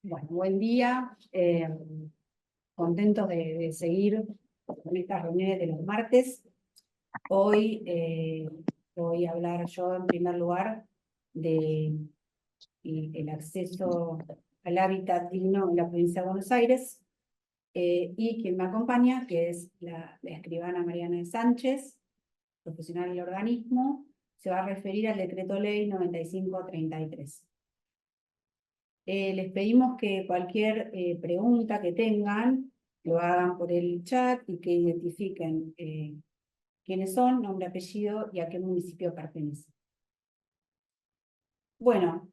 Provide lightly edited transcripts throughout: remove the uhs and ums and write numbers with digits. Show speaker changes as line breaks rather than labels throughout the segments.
Bueno, buen día. Contentos de seguir con estas reuniones de los martes. Hoy voy a hablar yo en primer lugar de el acceso al hábitat digno en la provincia de Buenos Aires. Y quien me acompaña, que es la escribana Mariana de Sánchez, profesional del organismo, se va a referir al decreto ley 9533. Les pedimos que cualquier pregunta que tengan lo hagan por el chat y que identifiquen quiénes son, nombre, apellido y a qué municipio pertenecen. Bueno,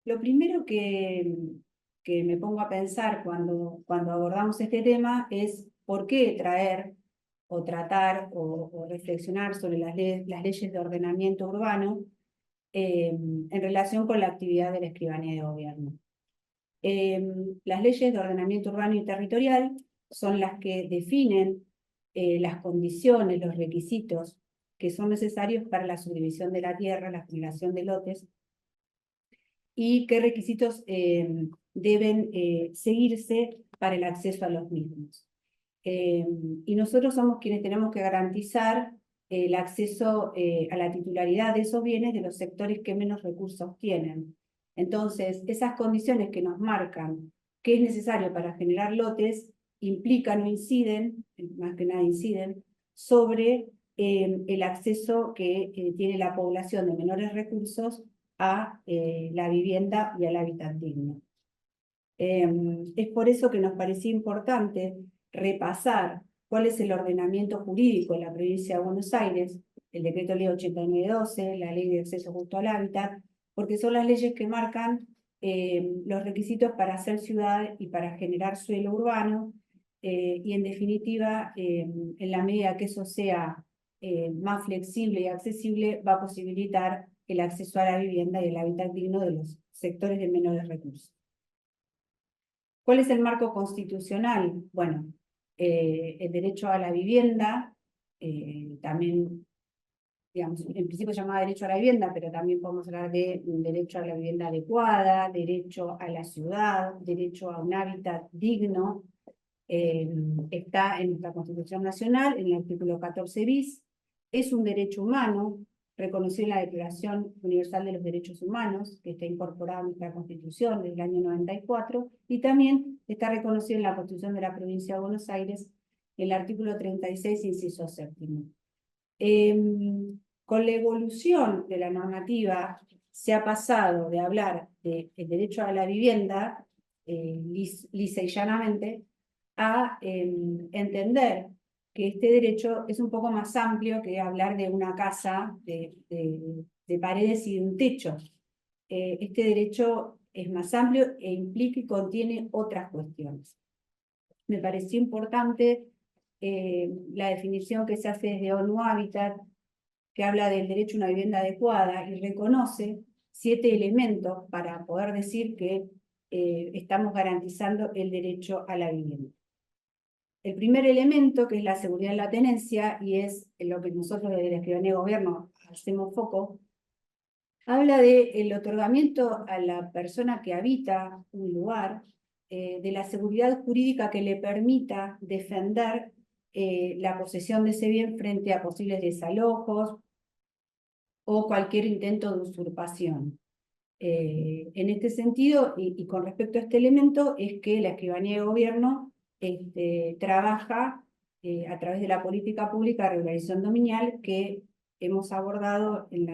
lo primero que me pongo a pensar cuando abordamos este tema es por qué traer o tratar o reflexionar sobre las leyes de ordenamiento urbano en relación con la actividad de la Escribanía de Gobierno. Las leyes de ordenamiento urbano y territorial son las que definen las condiciones, los requisitos que son necesarios para la subdivisión de la tierra, la generación de lotes, y qué requisitos deben seguirse para el acceso a los mismos. Y nosotros somos quienes tenemos que garantizar el acceso a la titularidad de esos bienes de los sectores que menos recursos tienen. Entonces, esas condiciones que nos marcan qué es necesario para generar lotes implican o inciden, más que nada inciden, sobre el acceso que tiene la población de menores recursos a la vivienda y al hábitat digno. Es por eso que nos parecía importante repasar cuál es el ordenamiento jurídico en la provincia de Buenos Aires, el decreto ley 8912, la ley de acceso justo al hábitat, porque son las leyes que marcan los requisitos para hacer ciudad y para generar suelo urbano, y en definitiva, en la medida que eso sea más flexible y accesible, va a posibilitar el acceso a la vivienda y el hábitat digno de los sectores de menores recursos. ¿Cuál es el marco constitucional? Bueno, el derecho a la vivienda, también, digamos, en principio se llamaba derecho a la vivienda, pero también podemos hablar de derecho a la vivienda adecuada, derecho a la ciudad, derecho a un hábitat digno. Está en nuestra Constitución Nacional, en el artículo 14 bis, es un derecho humano, reconocido en la Declaración Universal de los Derechos Humanos, que está incorporada en nuestra Constitución desde el año 94, y también está reconocido en la Constitución de la Provincia de Buenos Aires, en el artículo 36, inciso séptimo. Con la evolución de la normativa, se ha pasado de hablar del derecho a la vivienda, lisa y llanamente, a entender que este derecho es un poco más amplio que hablar de una casa de paredes y de un techo. Este derecho es más amplio e implica y contiene otras cuestiones. Me pareció importante la definición que se hace desde ONU Habitat, que habla del derecho a una vivienda adecuada y reconoce 7 elementos para poder decir que estamos garantizando el derecho a la vivienda. El primer elemento, que es la seguridad de la tenencia, y es en lo que nosotros desde la Escribanía de Gobierno hacemos foco, habla del otorgamiento a la persona que habita un lugar, de la seguridad jurídica que le permita defender la posesión de ese bien frente a posibles desalojos o cualquier intento de usurpación. En este sentido, y con respecto a este elemento, es que la Escribanía de Gobierno trabaja a través de la política pública de regularización dominial que hemos abordado en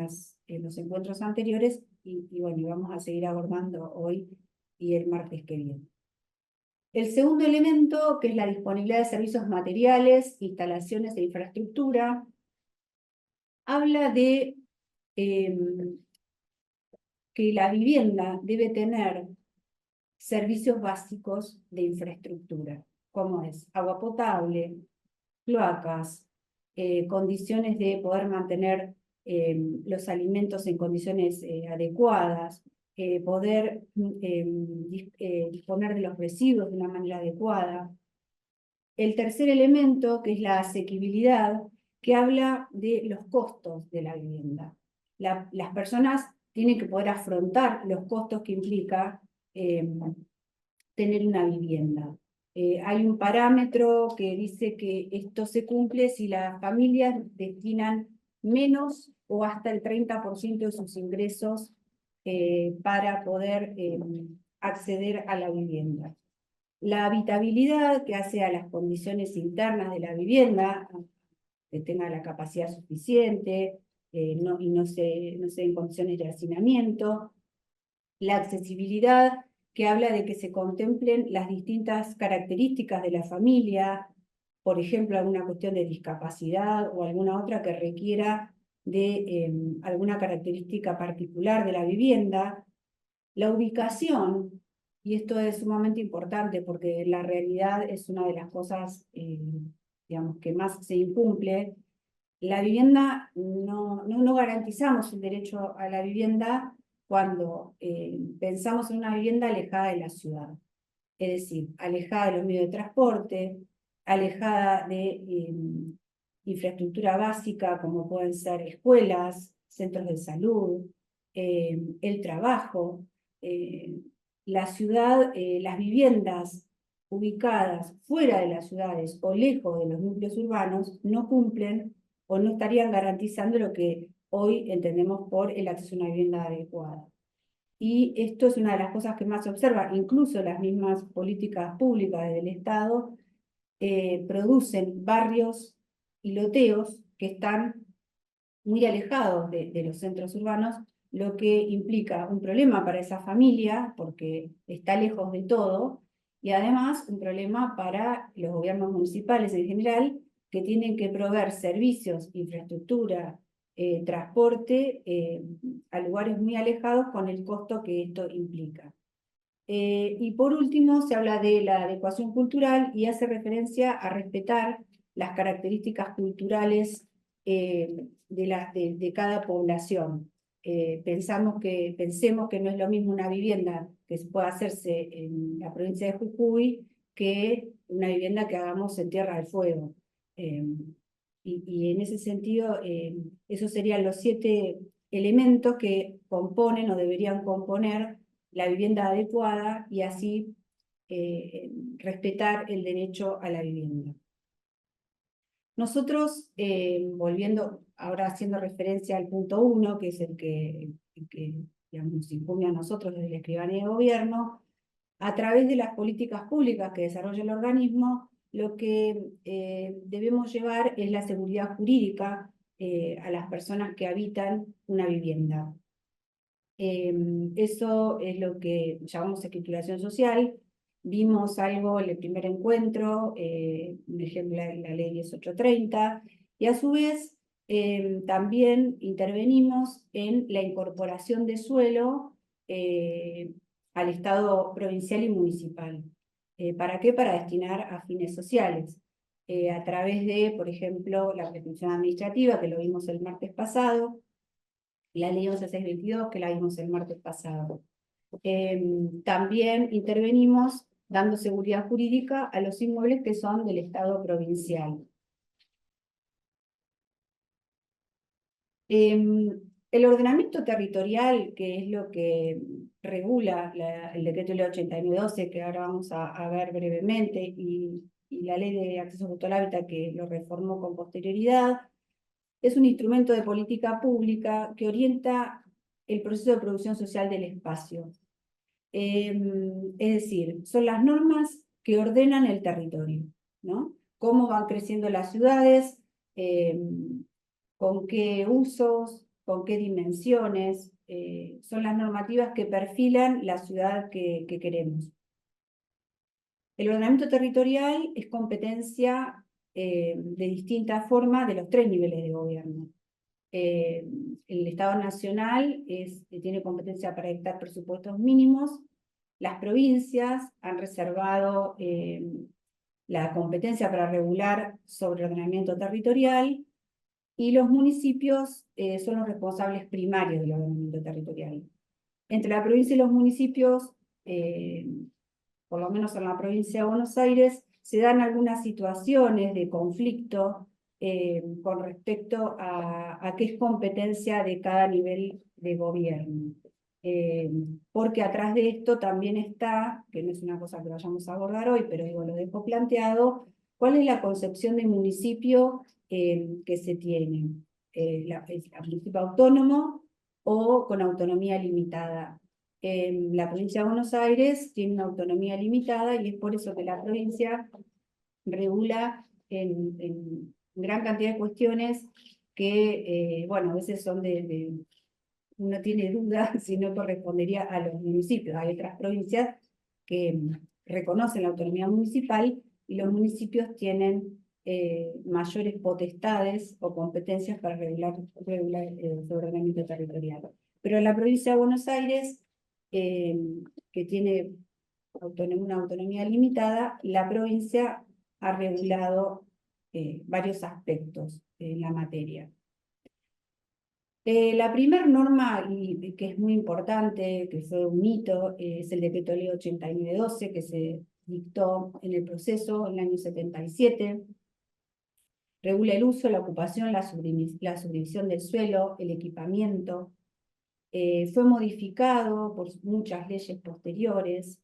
los encuentros anteriores y bueno, vamos a seguir abordando hoy y el martes que viene. El segundo elemento, que es la disponibilidad de servicios materiales, instalaciones e infraestructura, habla de que la vivienda debe tener servicios básicos de infraestructura, como es agua potable, cloacas, condiciones de poder mantener los alimentos en condiciones adecuadas, poder disponer de los residuos de una manera adecuada. El tercer elemento, que es la asequibilidad, que habla de los costos de la vivienda. Las personas tienen que poder afrontar los costos que implica tener una vivienda. Hay un parámetro que dice que esto se cumple si las familias destinan menos o hasta el 30% de sus ingresos para poder acceder a la vivienda. La habitabilidad, que hace a las condiciones internas de la vivienda, que tenga la capacidad suficiente y no se en condiciones de hacinamiento. La accesibilidad, que habla de que se contemplen las distintas características de la familia, por ejemplo, alguna cuestión de discapacidad o alguna otra que requiera de alguna característica particular de la vivienda. La ubicación, y esto es sumamente importante porque la realidad es una de las cosas digamos, que más se incumple. La vivienda, no garantizamos el derecho a la vivienda cuando pensamos en una vivienda alejada de la ciudad, es decir, alejada de los medios de transporte, alejada de infraestructura básica como pueden ser escuelas, centros de salud, el trabajo. La ciudad, las viviendas ubicadas fuera de las ciudades o lejos de los núcleos urbanos no cumplen o no estarían garantizando lo que hoy entendemos por el acceso a una vivienda adecuada. Y esto es una de las cosas que más se observa, incluso las mismas políticas públicas del Estado producen barrios y loteos que están muy alejados de los centros urbanos, lo que implica un problema para esa familia, porque está lejos de todo, y además un problema para los gobiernos municipales en general, que tienen que proveer servicios, infraestructura, transporte a lugares muy alejados con el costo que esto implica. Y por último, se habla de la adecuación cultural y hace referencia a respetar las características culturales de cada población. Pensemos que no es lo mismo una vivienda que pueda hacerse en la provincia de Jujuy que una vivienda que hagamos en Tierra del Fuego. Y en ese sentido, esos serían los 7 elementos que componen o deberían componer la vivienda adecuada y así respetar el derecho a la vivienda. Nosotros, volviendo, ahora haciendo referencia al punto 1, que es el que digamos, nos incumbe a nosotros desde la Escribanía de Gobierno, a través de las políticas públicas que desarrolla el organismo, lo que debemos llevar es la seguridad jurídica a las personas que habitan una vivienda. Eso es lo que llamamos escrituración social. Vimos algo en el primer encuentro, por ejemplo, la ley 1830, y a su vez también intervenimos en la incorporación de suelo al Estado provincial y municipal. ¿Para qué? Para destinar a fines sociales. A través de, por ejemplo, la prescripción administrativa, que lo vimos el martes pasado, la ley 11622, que la vimos el martes pasado. También intervenimos dando seguridad jurídica a los inmuebles que son del Estado provincial. El ordenamiento territorial, que es lo que regula el decreto ley 8912, que ahora vamos a ver brevemente, y la ley de acceso justo al hábitat, que lo reformó con posterioridad, es un instrumento de política pública que orienta el proceso de producción social del espacio. Es decir, son las normas que ordenan el territorio, ¿no? Cómo van creciendo las ciudades, con qué usos, con qué dimensiones, son las normativas que perfilan la ciudad que queremos. El ordenamiento territorial es competencia de distinta forma de los 3 niveles de gobierno. El Estado Nacional tiene competencia para dictar presupuestos mínimos. Las provincias han reservado la competencia para regular sobre ordenamiento territorial y los municipios son los responsables primarios del ordenamiento territorial. Entre la provincia y los municipios, por lo menos en la provincia de Buenos Aires, se dan algunas situaciones de conflicto con respecto a qué es competencia de cada nivel de gobierno. Porque atrás de esto también está, que no es una cosa que vayamos a abordar hoy, pero digo, lo dejo planteado, cuál es la concepción de municipio que se tiene. ¿El municipio autónomo o con autonomía limitada? La provincia de Buenos Aires tiene una autonomía limitada y es por eso que la provincia regula en gran cantidad de cuestiones que, bueno, a veces son uno tiene dudas si no correspondería a los municipios. Hay otras provincias que reconocen la autonomía municipal y los municipios tienen mayores potestades o competencias para regular su ordenamiento territorial. Pero en la provincia de Buenos Aires, que tiene una autonomía limitada, la provincia ha regulado varios aspectos en la materia. La primera norma, y que es muy importante, que fue un hito, es el Decreto Ley 8912, que se dictó en el proceso en el año 77. Regula el uso, la ocupación, la subdivisión del suelo, el equipamiento. Fue modificado por muchas leyes posteriores,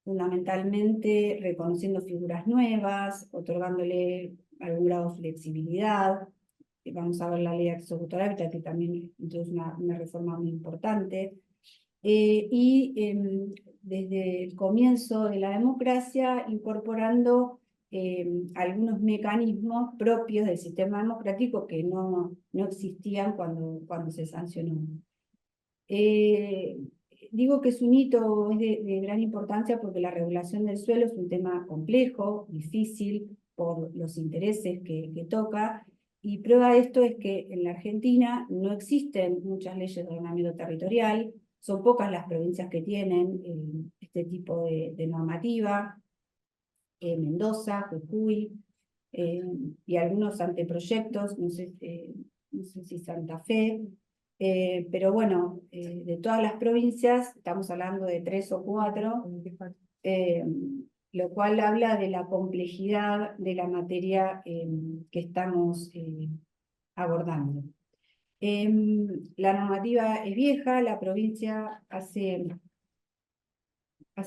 fundamentalmente reconociendo figuras nuevas, otorgándole algún grado de flexibilidad. Vamos a ver la ley de acceso cultural hábitat, que también introduce una reforma muy importante. Desde el comienzo de la democracia, incorporando algunos mecanismos propios del sistema democrático que no existían cuando se sancionó. Digo que es un hito, es de gran importancia porque la regulación del suelo es un tema complejo, difícil, por los intereses que toca, y prueba de esto es que en la Argentina no existen muchas leyes de ordenamiento territorial, son pocas las provincias que tienen este tipo de normativa, Mendoza, Jujuy, y algunos anteproyectos, no sé si Santa Fe, pero bueno, de todas las provincias, estamos hablando de 3 o 4, lo cual habla de la complejidad de la materia que estamos abordando. La normativa es vieja, la provincia hace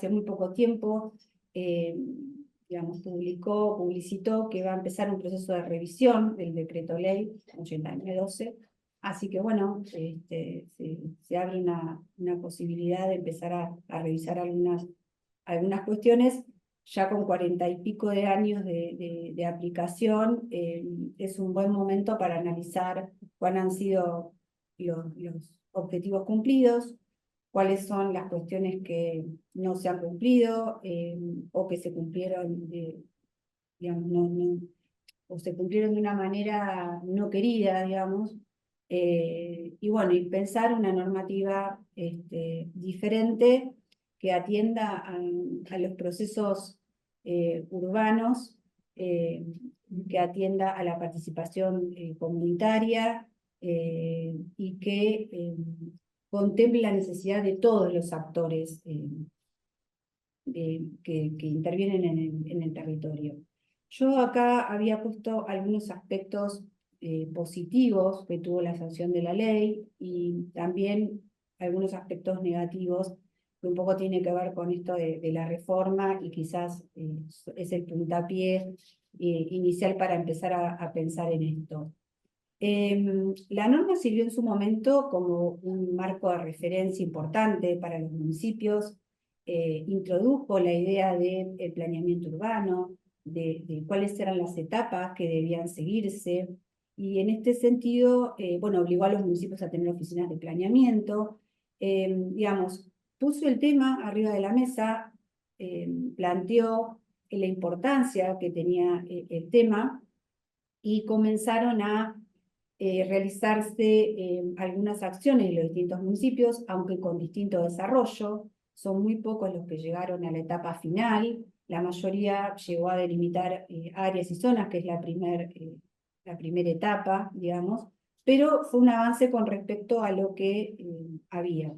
muy poco tiempo, digamos, publicitó que va a empezar un proceso de revisión del decreto ley 8912, así que bueno, se abre una posibilidad de empezar a revisar algunas cuestiones. Ya con 40 y pico de años de aplicación, es un buen momento para analizar cuáles han sido los objetivos cumplidos, cuáles son las cuestiones que no se han cumplido o que se cumplieron, digamos, o se cumplieron de una manera no querida, digamos, y bueno, y pensar una normativa diferente que atienda a los procesos urbanos, que atienda a la participación comunitaria y que contemple la necesidad de todos los actores que intervienen en el territorio. Yo acá había puesto algunos aspectos positivos que tuvo la sanción de la ley y también algunos aspectos negativos que un poco tiene que ver con esto de la reforma y quizás es el puntapié inicial para empezar a pensar en esto. La norma sirvió en su momento como un marco de referencia importante para los municipios, introdujo la idea del planeamiento urbano, de cuáles eran las etapas que debían seguirse, y en este sentido, bueno, obligó a los municipios a tener oficinas de planeamiento, digamos, puso el tema arriba de la mesa, planteó la importancia que tenía el tema, y comenzaron a realizarse algunas acciones en los distintos municipios, aunque con distinto desarrollo. Son muy pocos los que llegaron a la etapa final. La mayoría llegó a delimitar áreas y zonas, que es la primera etapa, digamos, pero fue un avance con respecto a lo que había.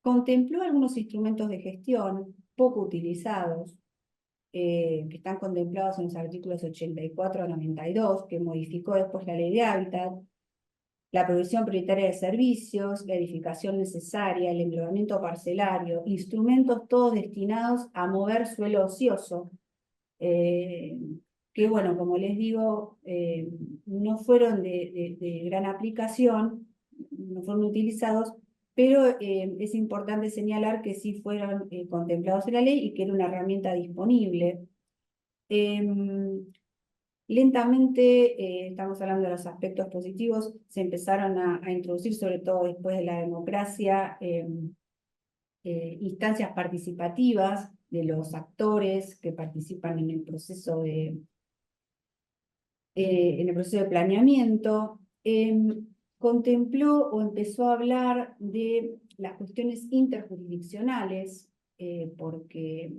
Contempló algunos instrumentos de gestión poco utilizados, que están contemplados en los artículos 84 a 92, que modificó después la ley de hábitat, la provisión prioritaria de servicios, la edificación necesaria, el englobamiento parcelario, instrumentos todos destinados a mover suelo ocioso, que bueno, como les digo, no fueron de gran aplicación, no fueron utilizados, pero es importante señalar que sí fueron contemplados en la ley y que era una herramienta disponible. Lentamente, estamos hablando de los aspectos positivos, se empezaron a introducir, sobre todo después de la democracia, instancias participativas de los actores que participan en el proceso de planeamiento. Contempló o empezó a hablar de las cuestiones interjurisdiccionales, porque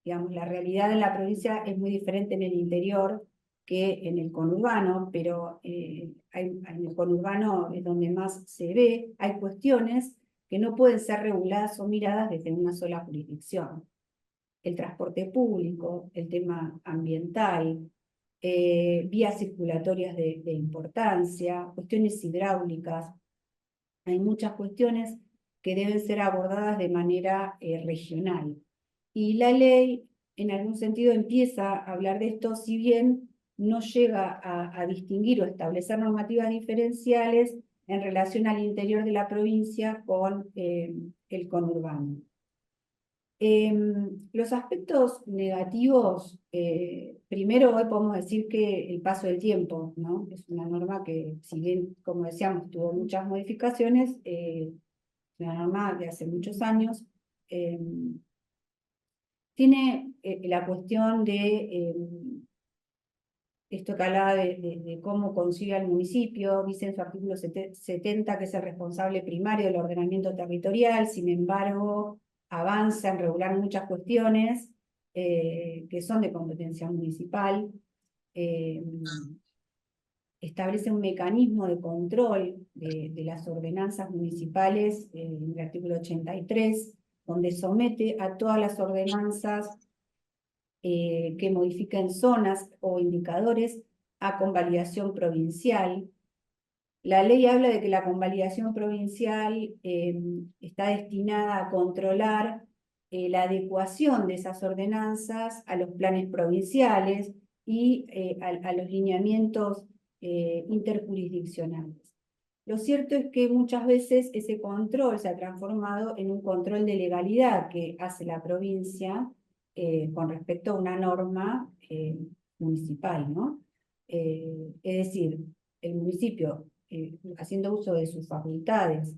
digamos, la realidad en la provincia es muy diferente en el interior que en el conurbano, pero en el conurbano es donde más se ve, hay cuestiones que no pueden ser reguladas o miradas desde una sola jurisdicción. El transporte público, el tema ambiental, vías circulatorias de importancia, cuestiones hidráulicas. Hay muchas cuestiones que deben ser abordadas de manera regional. Y la ley, en algún sentido, empieza a hablar de esto, si bien no llega a distinguir o establecer normativas diferenciales en relación al interior de la provincia con el conurbano. Los aspectos negativos, primero hoy podemos decir que el paso del tiempo, ¿no? Es una norma que, si bien, como decíamos, tuvo muchas modificaciones, una norma de hace muchos años, tiene la cuestión de esto que hablaba de cómo concibe al municipio, dice en su artículo 70 que es el responsable primario del ordenamiento territorial, sin embargo, avanza en regular muchas cuestiones que son de competencia municipal, establece un mecanismo de control de las ordenanzas municipales en el artículo 83, donde somete a todas las ordenanzas que modifiquen zonas o indicadores a convalidación provincial. La ley habla de que la convalidación provincial está destinada a controlar la adecuación de esas ordenanzas a los planes provinciales y a los lineamientos interjurisdiccionales. Lo cierto es que muchas veces ese control se ha transformado en un control de legalidad que hace la provincia con respecto a una norma municipal, ¿no? Es decir, el municipio, haciendo uso de sus facultades,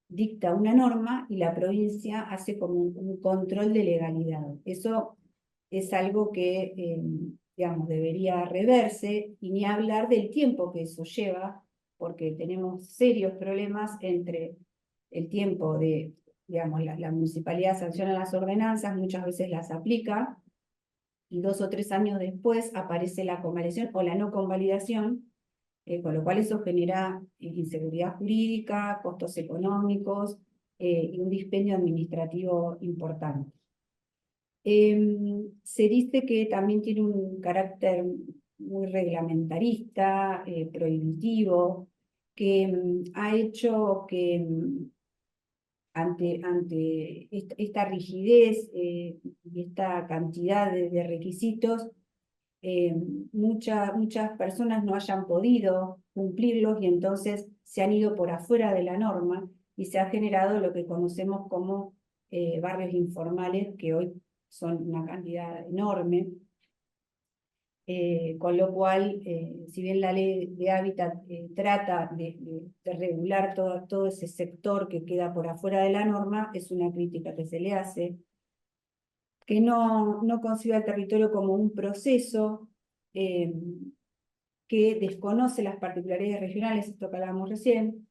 dicta una norma y la provincia hace como un control de legalidad. Eso es algo que, digamos, debería reverse, y ni hablar del tiempo que eso lleva, porque tenemos serios problemas entre el tiempo de, digamos, la municipalidad sanciona las ordenanzas, muchas veces las aplica, y 2 o 3 años después aparece la convalidación o la no convalidación, con lo cual eso genera inseguridad jurídica, costos económicos y un dispendio administrativo importante. Se dice que también tiene un carácter muy reglamentarista, prohibitivo, que ha hecho que ante esta rigidez y esta cantidad de requisitos, muchas personas no hayan podido cumplirlos y entonces se han ido por afuera de la norma y se ha generado lo que conocemos como barrios informales, que hoy son una cantidad enorme. Con lo cual, si bien la ley de hábitat trata de regular todo ese sector que queda por afuera de la norma, es una crítica que se le hace, que no concibe al territorio como un proceso, que desconoce las particularidades regionales, esto que hablábamos recién,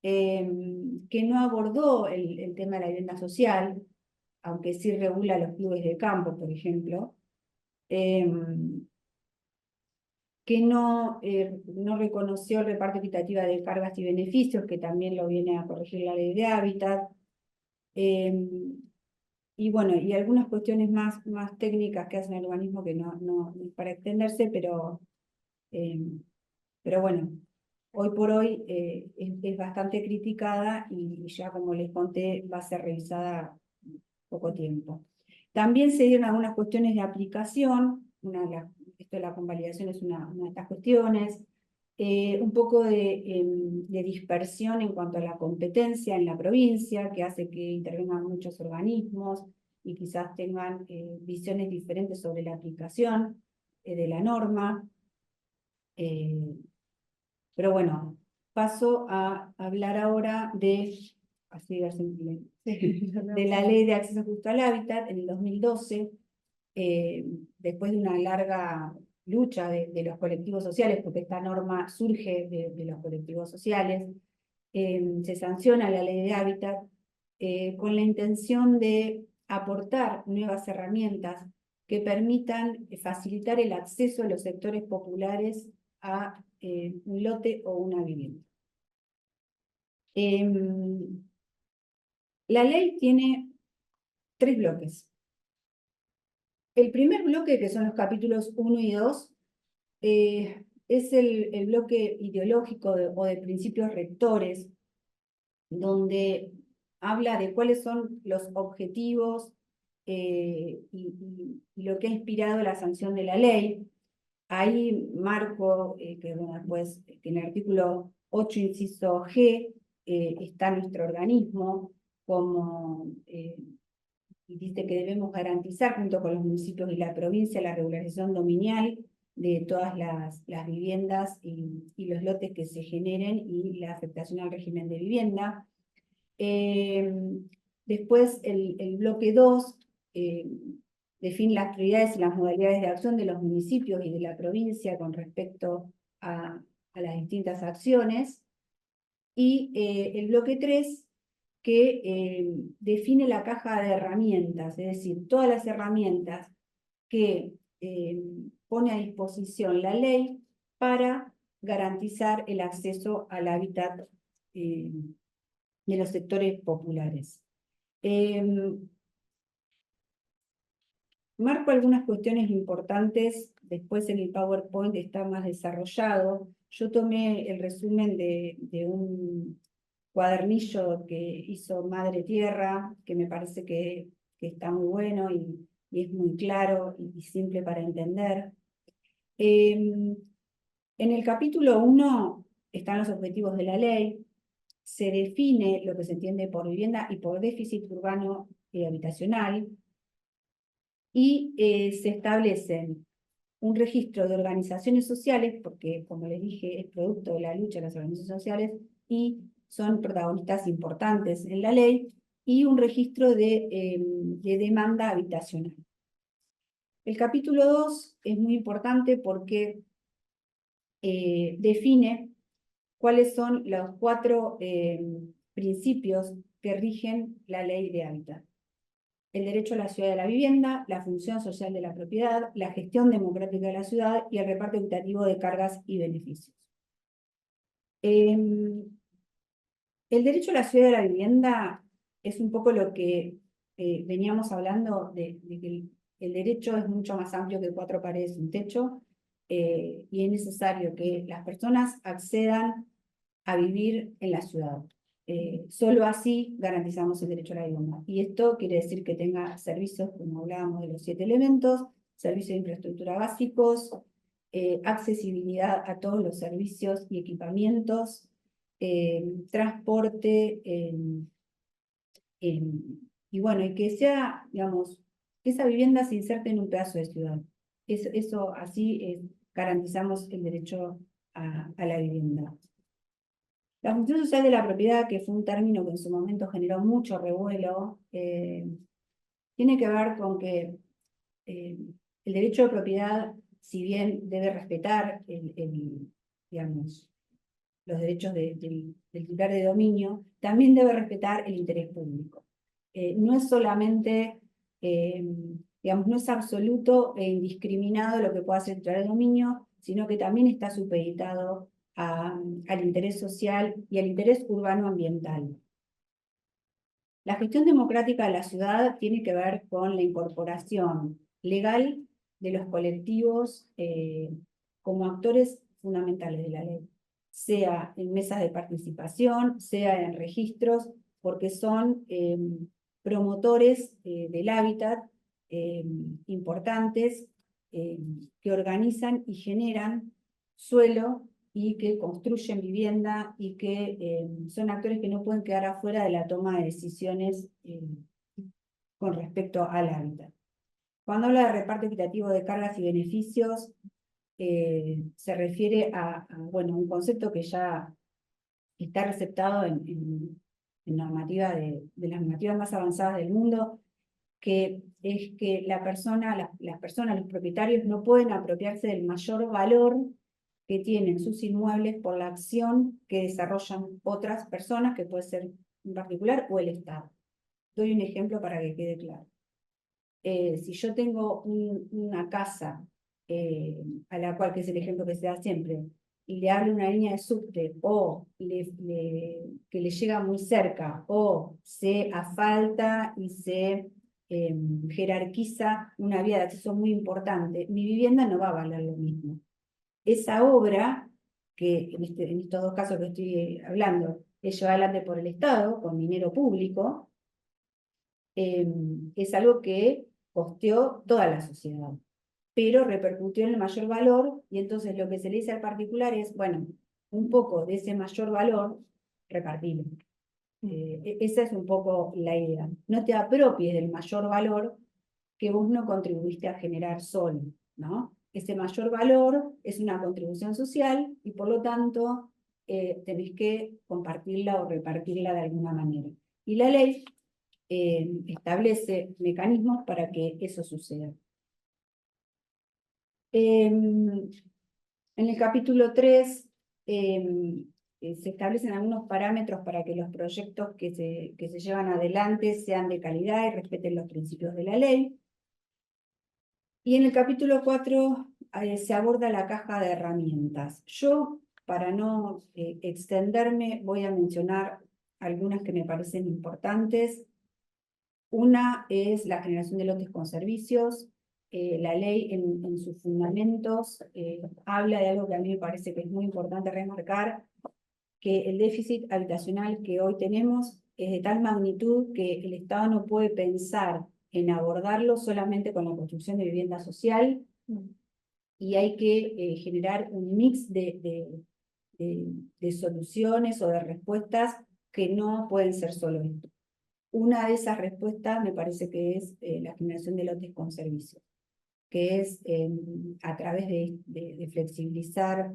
que no abordó el tema de la vivienda social, aunque sí regula los clubes de campo, por ejemplo, que no reconoció el reparto equitativo de cargas y beneficios, que también lo viene a corregir la ley de hábitat, y bueno, y algunas cuestiones más técnicas que hacen el urbanismo que no es para extenderse, eh, pero bueno, hoy por hoy es bastante criticada y ya como les conté va a ser revisada poco tiempo. También se dieron algunas cuestiones de aplicación, esto de la convalidación es una de estas cuestiones, un poco de dispersión en cuanto a la competencia en la provincia, que hace que intervengan muchos organismos y quizás tengan visiones diferentes sobre la aplicación de la norma. Eh, pero bueno, paso a hablar ahora de la Ley de Acceso Justo al Hábitat en el 2012, después de una larga lucha de los colectivos sociales, porque esta norma surge de los colectivos sociales, se sanciona la Ley de Hábitat con la intención de aportar nuevas herramientas que permitan facilitar el acceso de los sectores populares a un lote o una vivienda. La ley tiene 3 bloques. El primer bloque, que son los capítulos 1 y 2, es el bloque ideológico o de principios rectores, donde habla de cuáles son los objetivos y lo que ha inspirado la sanción de la ley. Ahí marco, que bueno, pues, en el artículo 8, inciso G, está nuestro organismo como y dice que debemos garantizar junto con los municipios y la provincia la regularización dominial de todas las viviendas y los lotes que se generen y la afectación al régimen de vivienda. Después el bloque 2 define las prioridades y las modalidades de acción de los municipios y de la provincia con respecto a las distintas acciones. Y el bloque 3 que define la caja de herramientas, es decir, todas las herramientas que pone a disposición la ley para garantizar el acceso al hábitat de los sectores populares. Marco algunas cuestiones importantes, después en el PowerPoint está más desarrollado. Yo tomé el resumen de un cuadernillo que hizo Madre Tierra, que me parece que está muy bueno y es muy claro y simple para entender. En el capítulo 1 están los objetivos de la ley, se define lo que se entiende por vivienda y por déficit urbano y habitacional, y se establecen un registro de organizaciones sociales, porque como les dije, es producto de la lucha de las organizaciones sociales y son protagonistas importantes en la ley, y un registro de demanda habitacional. El capítulo 2 es muy importante porque define cuáles son los 4 principios que rigen la ley de hábitat. El derecho a la ciudad de la vivienda, la función social de la propiedad, la gestión democrática de la ciudad y el reparto equitativo de cargas y beneficios. El derecho a la ciudad de la vivienda es un poco lo que veníamos hablando de que el derecho es mucho más amplio que 4 paredes y un techo, y es necesario que las personas accedan a vivir en la ciudad. Solo así garantizamos el derecho a la vivienda. Y esto quiere decir que tenga servicios, como hablábamos de los 7 elementos, servicios de infraestructura básicos, accesibilidad a todos los servicios y equipamientos, transporte, y bueno, y que sea, digamos, que esa vivienda se inserte en un pedazo de ciudad. Eso así garantizamos el derecho a la vivienda. La función social de la propiedad, que fue un término que en su momento generó mucho revuelo, tiene que ver con que el derecho de propiedad, si bien debe respetar digamos, los derechos del titular de dominio, también debe respetar el interés público. No es solamente, digamos, no es absoluto e indiscriminado lo que pueda hacer el titular de dominio, sino que también está supeditado al interés social y al interés urbano ambiental. La gestión democrática de la ciudad tiene que ver con la incorporación legal de los colectivos como actores fundamentales de la ley, sea en mesas de participación, sea en registros, porque son promotores del hábitat importantes que organizan y generan suelo y que construyen vivienda y que son actores que no pueden quedar afuera de la toma de decisiones con respecto al hábitat. Cuando habla de reparto equitativo de cargas y beneficios, se refiere bueno, un concepto que ya está receptado en normativa de las normativas más avanzadas del mundo, que es que las personas, los propietarios, no pueden apropiarse del mayor valor que tienen sus inmuebles por la acción que desarrollan otras personas, que puede ser en particular o el Estado. Doy un ejemplo para que quede claro. Si yo tengo una casa a la cual, que es el ejemplo que se da siempre, y le hablo una línea de subte, o que le llega muy cerca, o se asfalta y se jerarquiza una vía de acceso muy importante, mi vivienda no va a valer lo mismo. Esa obra, que en estos dos casos que estoy hablando, es llevada adelante por el Estado, con dinero público, es algo que costeó toda la sociedad, pero repercutió en el mayor valor, y entonces lo que se le dice al particular es, bueno, un poco de ese mayor valor, repartirlo. Esa es un poco la idea. No te apropies del mayor valor que vos no contribuiste a generar solo, ¿no? Ese mayor valor es una contribución social y por lo tanto tenés que compartirla o repartirla de alguna manera. Y la ley establece mecanismos para que eso suceda. En el capítulo 3 se establecen algunos parámetros para que los proyectos que se llevan adelante sean de calidad y respeten los principios de la ley. Y en el capítulo 4 se aborda la caja de herramientas. Yo, para no extenderme, voy a mencionar algunas que me parecen importantes. Una es la generación de lotes con servicios. La ley en sus fundamentos habla de algo que a mí me parece que es muy importante remarcar, que el déficit habitacional que hoy tenemos es de tal magnitud que el Estado no puede pensar en abordarlo solamente con la construcción de vivienda social, y hay que generar un mix de soluciones o de respuestas que no pueden ser solo esto. Una de esas respuestas me parece que es la generación de lotes con servicios, que es a través de flexibilizar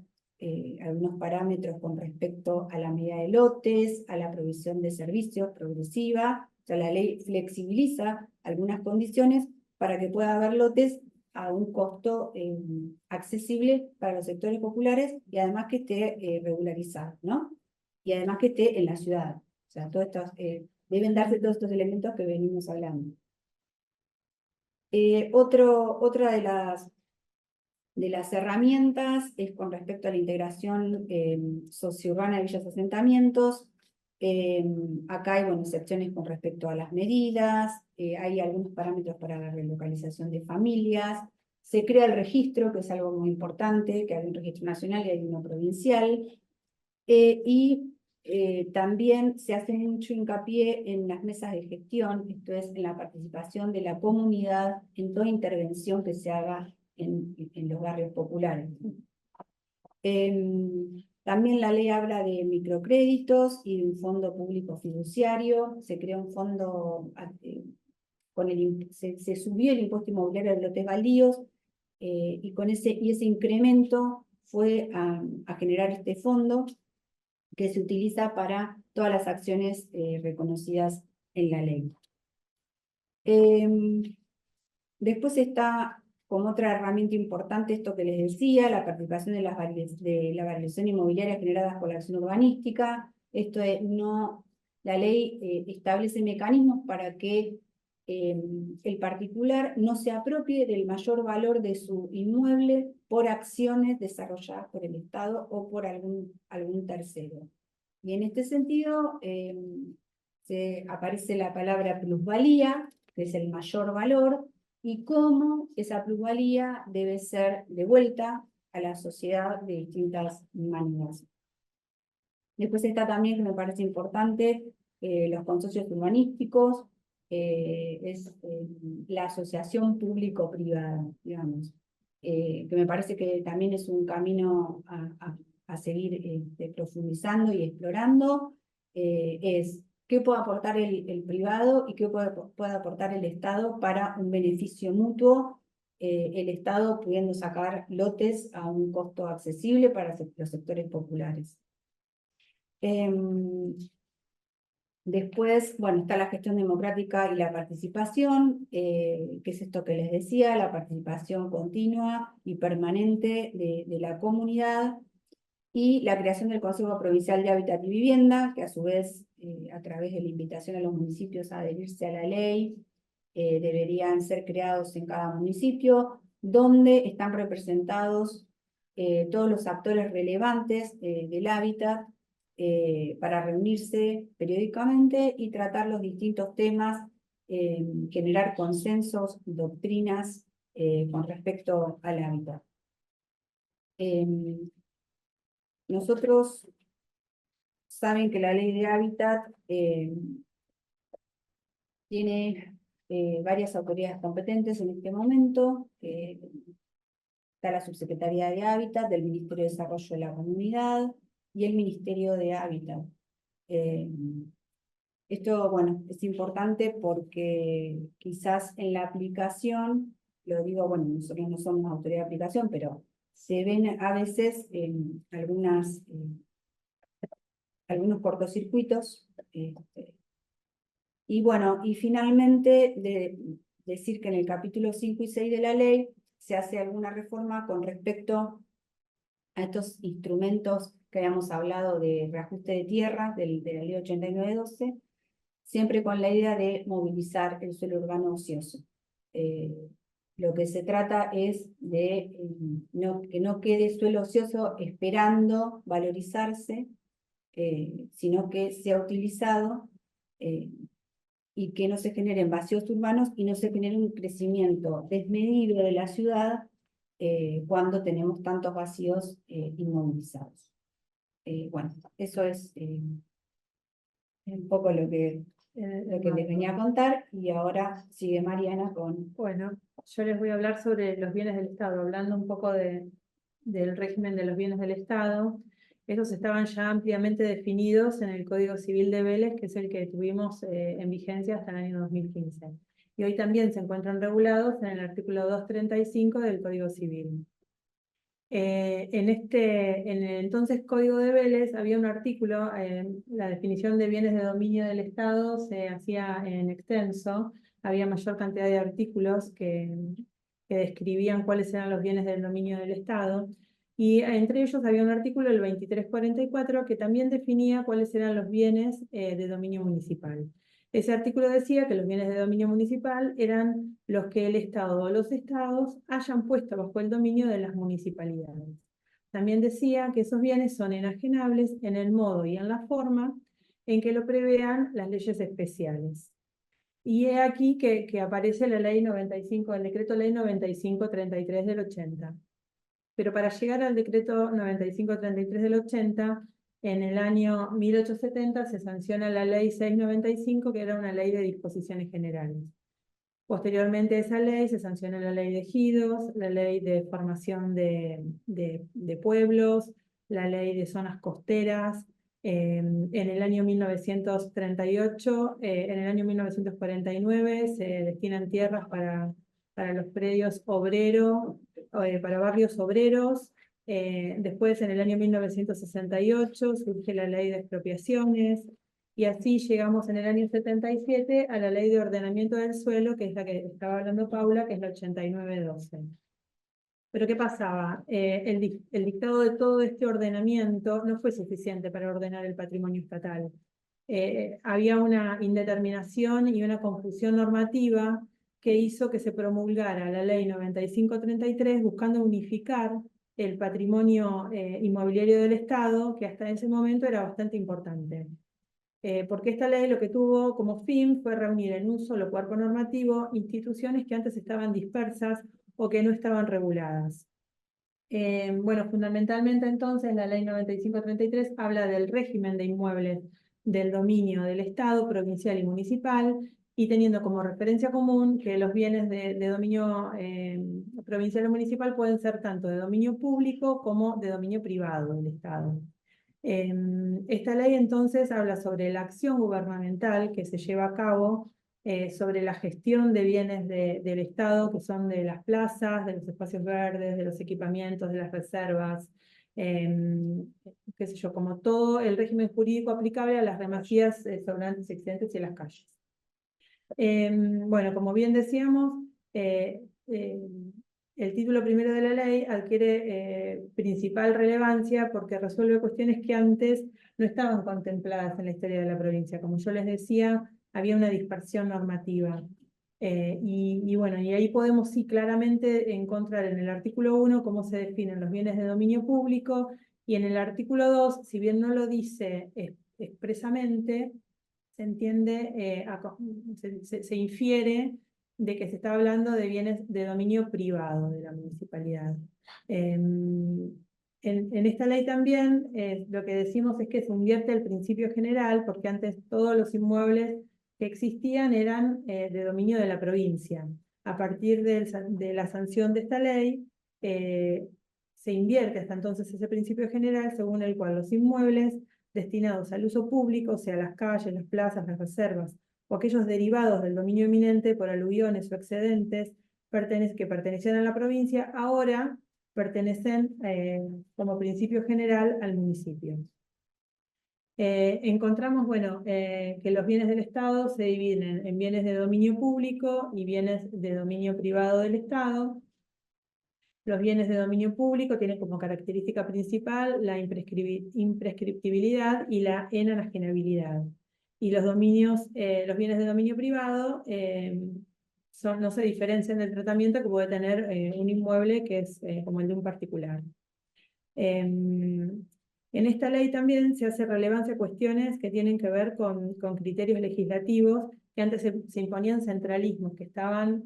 algunos parámetros con respecto a la medida de lotes, a la provisión de servicios progresiva. O sea, la ley flexibiliza algunas condiciones para que pueda haber lotes a un costo accesible para los sectores populares y además que esté regularizado, ¿no? Y además que esté en la ciudad. O sea, todos estos, deben darse todos estos elementos que venimos hablando. Otra de las herramientas es con respecto a la integración sociourbana de villas asentamientos. Acá hay, bueno, excepciones con respecto a las medidas, hay algunos parámetros para la relocalización de familias, se crea el registro, que es algo muy importante, que hay un registro nacional y hay uno provincial, también se hace mucho hincapié en las mesas de gestión, esto es, en la participación de la comunidad en toda intervención que se haga en los barrios populares. También la ley habla de microcréditos y de un fondo público fiduciario. Se creó un fondo, se subió el impuesto inmobiliario de lotes baldíos, y ese incremento fue a generar este fondo que se utiliza para todas las acciones reconocidas en la ley. Después está como otra herramienta importante esto que les decía, la participación de la variación inmobiliaria generada por la acción urbanística. Esto es, la ley establece mecanismos para que el particular no se apropie del mayor valor de su inmueble por acciones desarrolladas por el Estado o por algún tercero. Y en este sentido, aparece la palabra plusvalía, que es el mayor valor, y cómo esa plusvalía debe ser devuelta a la sociedad de distintas maneras. Después está también, que me parece importante, los consorcios urbanísticos, la asociación público-privada, digamos, que me parece que también es un camino a seguir profundizando y explorando, es qué puede aportar el privado y qué puede aportar el Estado para un beneficio mutuo, el Estado pudiendo sacar lotes a un costo accesible para los sectores populares. Después, bueno, está la gestión democrática y la participación, que es esto que les decía, la participación continua y permanente de la comunidad, y la creación del Consejo Provincial de Hábitat y Vivienda, que a su vez, a través de la invitación a los municipios a adherirse a la ley, deberían ser creados en cada municipio, donde están representados todos los actores relevantes del hábitat, para reunirse periódicamente y tratar los distintos temas, generar consensos, doctrinas con respecto al hábitat. Nosotros saben que la ley de hábitat tiene varias autoridades competentes en este momento. Está la Subsecretaría de Hábitat del Ministerio de Desarrollo de la Comunidad y el Ministerio de Hábitat. Esto, bueno, es importante porque quizás en la aplicación, lo digo, bueno, nosotros no somos autoridad de aplicación, pero se ven a veces algunos cortocircuitos. Y bueno, y finalmente decir que en el capítulo 5 y 6 de la ley se hace alguna reforma con respecto a estos instrumentos que habíamos hablado de reajuste de tierra de la ley 89/12, siempre con la idea de movilizar el suelo urbano ocioso. Lo que se trata es de que no quede suelo ocioso esperando valorizarse, sino que sea utilizado, y que no se generen vacíos urbanos y no se genere un crecimiento desmedido de la ciudad cuando tenemos tantos vacíos inmovilizados. Bueno, eso es un poco lo que les venía a contar, y ahora sigue Mariana con...
Bueno, yo les voy a hablar sobre los bienes del Estado, hablando un poco del régimen de los bienes del Estado. Estos estaban ya ampliamente definidos en el Código Civil de Vélez, que es el que tuvimos en vigencia hasta el año 2015. Y hoy también se encuentran regulados en el artículo 235 del Código Civil. En el entonces Código de Vélez había un artículo, la definición de bienes de dominio del Estado se hacía en extenso, había mayor cantidad de artículos que describían cuáles eran los bienes del dominio del Estado, y entre ellos había un artículo, el 2344, que también definía cuáles eran los bienes de dominio municipal. Ese artículo decía que los bienes de dominio municipal eran los que el Estado o los estados hayan puesto bajo el dominio de las municipalidades. También decía que esos bienes son enajenables en el modo y en la forma en que lo prevean las leyes especiales. Y he aquí que aparece la ley 95, el decreto ley 9533 del 80. Pero para llegar al decreto 9533 del 80, en el año 1870 se sanciona la ley 695, que era una ley de disposiciones generales. Posteriormente a esa ley se sanciona la ley de ejidos, la ley de formación de pueblos, la ley de zonas costeras. En el año 1938, en el año 1949 se destinan tierras para los predios obreros, para barrios obreros. Después, en el año 1968, surge la ley de expropiaciones, y así llegamos en el año 77 a la ley de ordenamiento del suelo, que es la que estaba hablando Paula, que es la 89/12. Pero ¿qué pasaba? El dictado de todo este ordenamiento no fue suficiente para ordenar el patrimonio estatal. Había una indeterminación y una confusión normativa que hizo que se promulgara la ley 9533 buscando unificar el patrimonio inmobiliario del Estado, que hasta ese momento era bastante importante. porque esta ley lo que tuvo como fin fue reunir en un solo cuerpo normativo instituciones que antes estaban dispersas o que no estaban reguladas. Bueno, fundamentalmente entonces la ley 9533 habla del régimen de inmuebles del dominio del Estado, provincial y municipal, y teniendo como referencia común que los bienes de dominio provincial o municipal pueden ser tanto de dominio público como de dominio privado del Estado. Esta ley entonces habla sobre la acción gubernamental que se lleva a cabo sobre la gestión de bienes del Estado, que son de las plazas, de los espacios verdes, de los equipamientos, de las reservas, qué sé yo, como todo el régimen jurídico aplicable a las demasías sobrantes excedentes y a las calles. Bueno, como bien decíamos, el título primero de la ley adquiere principal relevancia porque resuelve cuestiones que antes no estaban contempladas en la historia de la provincia. Como yo les decía, había una dispersión normativa. Bueno, y ahí podemos sí claramente encontrar en el artículo 1 cómo se definen los bienes de dominio público, y en el artículo 2, si bien no lo dice expresamente, se entiende, se infiere de que se está hablando de bienes de dominio privado de la municipalidad. En esta ley también lo que decimos es que se invierte el principio general, porque antes todos los inmuebles que existían eran de dominio de la provincia. A partir de la sanción de esta ley, se invierte hasta entonces ese principio general según el cual los inmuebles destinados al uso público, o sea, las calles, las plazas, las reservas, o aquellos derivados del dominio eminente por aluviones o excedentes que pertenecían a la provincia, ahora pertenecen como principio general al municipio. Encontramos, bueno, que los bienes del Estado se dividen en bienes de dominio público y bienes de dominio privado del Estado. Los bienes de dominio público tienen como característica principal la imprescriptibilidad y la enajenabilidad. Y los bienes de dominio privado no se diferencian del tratamiento que puede tener un inmueble que es como el de un particular. En esta ley también se hace relevancia a cuestiones que tienen que ver con criterios legislativos que antes se imponían centralismos, que estaban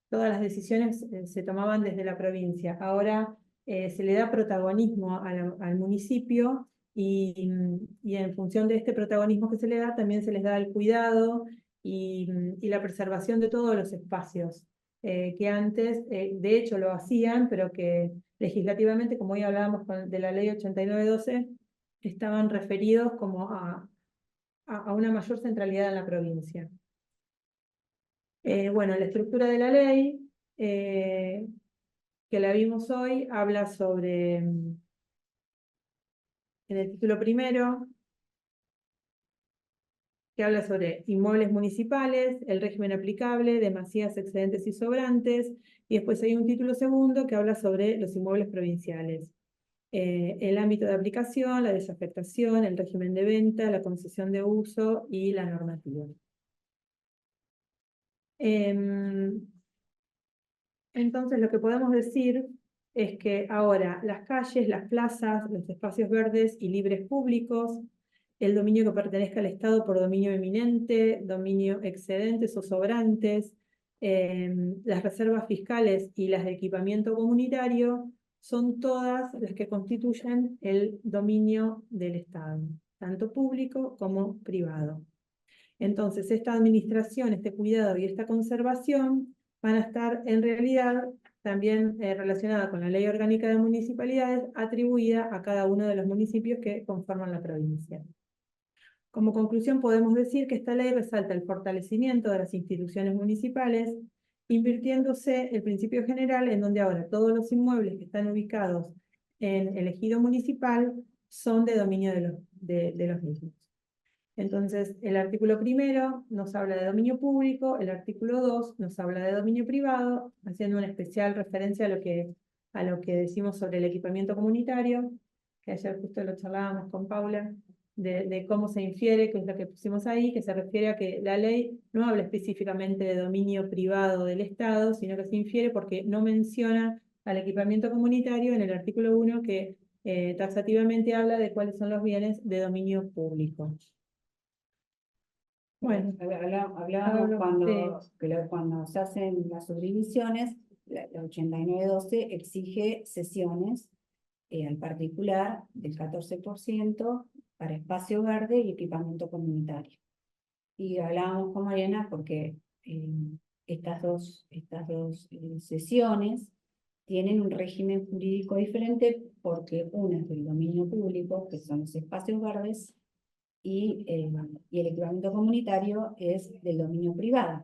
todas las decisiones se tomaban desde la provincia. Ahora se le da protagonismo al municipio y en función de este protagonismo que se le da, también se les da el cuidado y la preservación de todos los espacios que antes, de hecho, lo hacían, pero que legislativamente, como hoy hablábamos de la ley 8912, estaban referidos como a una mayor centralidad en la provincia. Bueno, la estructura de la ley, que la vimos hoy, habla sobre, en el título primero, que habla sobre inmuebles municipales, el régimen aplicable, demasías, excedentes y sobrantes, y después hay un título segundo que habla sobre los inmuebles provinciales. El ámbito de aplicación, la desafectación, el régimen de venta, la concesión de uso y la normativa. Entonces, lo que podemos decir es que ahora las calles, las plazas, los espacios verdes y libres públicos, el dominio que pertenezca al Estado por dominio eminente, dominio excedentes o sobrantes, las reservas fiscales y las de equipamiento comunitario, son todas las que constituyen el dominio del Estado, tanto público como privado. Entonces, esta administración, este cuidado y esta conservación van a estar en realidad también relacionada con la Ley Orgánica de Municipalidades, atribuida a cada uno de los municipios que conforman la provincia. Como conclusión, podemos decir que esta ley resalta el fortalecimiento de las instituciones municipales, invirtiéndose el principio general en donde ahora todos los inmuebles que están ubicados en el ejido municipal son de dominio de los mismos. Entonces, el artículo primero nos habla de dominio público, el artículo 2 nos habla de dominio privado, haciendo una especial referencia a lo que decimos sobre el equipamiento comunitario, que ayer justo lo charlábamos con Paula, de cómo se infiere, que es lo que pusimos ahí, que se refiere a que la ley no habla específicamente de dominio privado del Estado, sino que se infiere porque no menciona al equipamiento comunitario en el artículo 1 que taxativamente habla de cuáles son los bienes de dominio público. Bueno,
Hablábamos
hablo,
cuando se hacen las subdivisiones, la 8912 exige sesiones al particular del 14% para espacio verde y equipamiento comunitario. Y hablábamos con Mariana porque estas dos sesiones tienen un régimen jurídico diferente porque una es del dominio público, que son los espacios verdes, y el equipamiento comunitario es del dominio privado.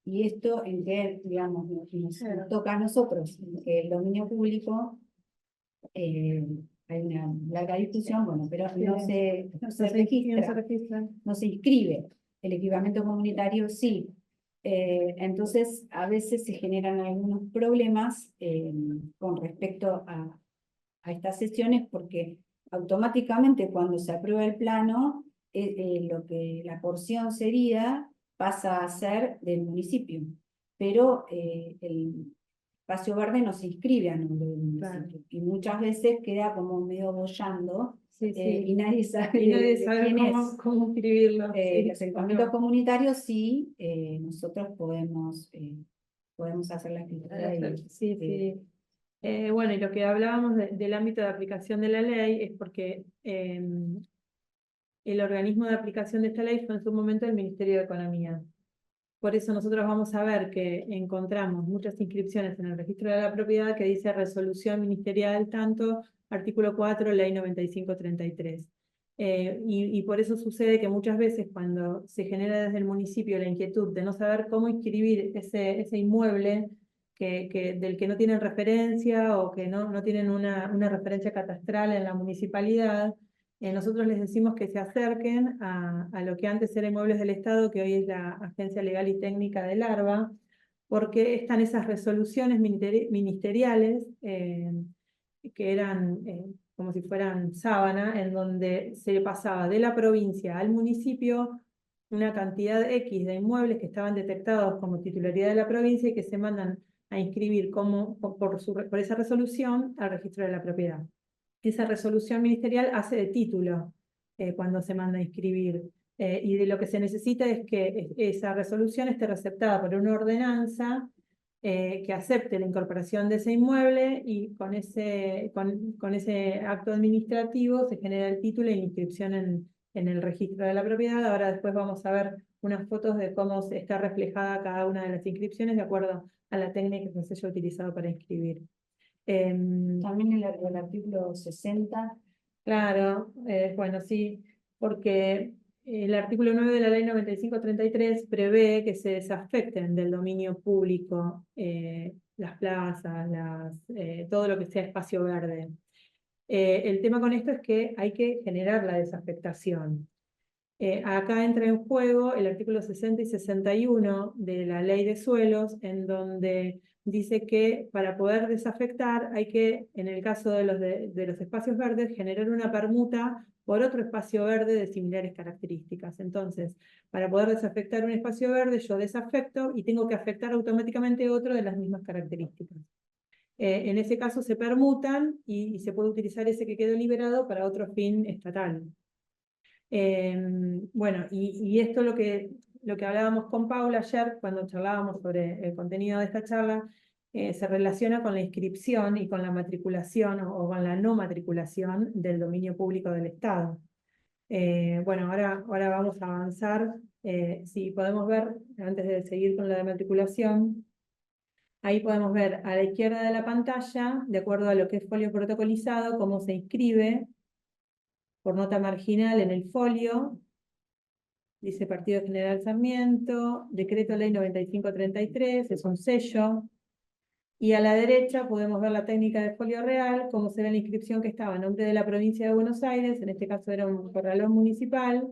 Y esto en que, digamos, nos toca a nosotros, que el dominio público, hay una larga discusión, bueno, pero no se registra, no se inscribe. El equipamiento comunitario sí. Entonces, a veces se generan algunos problemas con respecto a estas sesiones porque automáticamente cuando se aprueba el plano, lo que la porción cedida pasa a ser del municipio, pero el espacio verde no se inscribe a nombre del municipio.
Claro.
Y muchas veces queda como medio boyando
sí,
y nadie sabe,
y nadie sabe
quién
cómo,
es.
cómo escribirlo.
Los equipamientos comunitarios sí, nosotros podemos hacer la escritura.
Sí. Bueno, y lo que hablábamos del ámbito de aplicación de la ley es porque el organismo de aplicación de esta ley fue en su momento el Ministerio de Economía. Por eso nosotros vamos a ver que encontramos muchas inscripciones en el registro de la propiedad que dice resolución ministerial tanto, artículo 4, ley 9533. Y por eso sucede que muchas veces cuando se genera desde el municipio la inquietud de no saber cómo inscribir ese inmueble del que no tienen referencia o que no tienen una referencia catastral en la municipalidad, nosotros les decimos que se acerquen a lo que antes era Inmuebles del Estado, que hoy es la Agencia Legal y Técnica del ARBA, porque están esas resoluciones ministeriales que eran como si fueran sábana, en donde se pasaba de la provincia al municipio una cantidad X de inmuebles que estaban detectados como titularidad de la provincia y que se mandan a inscribir por esa resolución al registro de la propiedad. Esa resolución ministerial hace de título cuando se manda a inscribir. Y de lo que se necesita es que esa resolución esté receptada por una ordenanza que acepte la incorporación de ese inmueble y con ese acto administrativo se genera el título y la inscripción en el registro de la propiedad. Ahora después vamos a ver unas fotos de cómo está reflejada cada una de las inscripciones de acuerdo a la técnica que se haya utilizado para inscribir.
También el artículo 60.
Claro, bueno, sí, porque el artículo 9 de la ley 9533 prevé que se desafecten del dominio público las plazas, todo lo que sea espacio verde. El tema con esto es que hay que generar la desafectación. Acá entra en juego el artículo 60 y 61 de la ley de suelos, en donde dice que para poder desafectar hay que, en el caso de los espacios verdes, generar una permuta por otro espacio verde de similares características. Entonces, para poder desafectar un espacio verde, yo desafecto y tengo que afectar automáticamente otro de las mismas características. En ese caso se permutan y se puede utilizar ese que quedó liberado para otro fin estatal. Bueno, y esto lo que hablábamos con Paula ayer, cuando charlábamos sobre el contenido de esta charla, se relaciona con la inscripción y con la matriculación o con la no matriculación del dominio público del Estado. Bueno, ahora vamos a avanzar. Si podemos ver, antes de seguir con la de matriculación, ahí podemos ver a la izquierda de la pantalla, de acuerdo a lo que es folio protocolizado, cómo se inscribe por nota marginal en el folio. Dice Partido General Sarmiento, Decreto Ley 9533, es un sello. Y a la derecha podemos ver la técnica de folio real, cómo se ve la inscripción que estaba a nombre de la provincia de Buenos Aires, en este caso era un corralón municipal.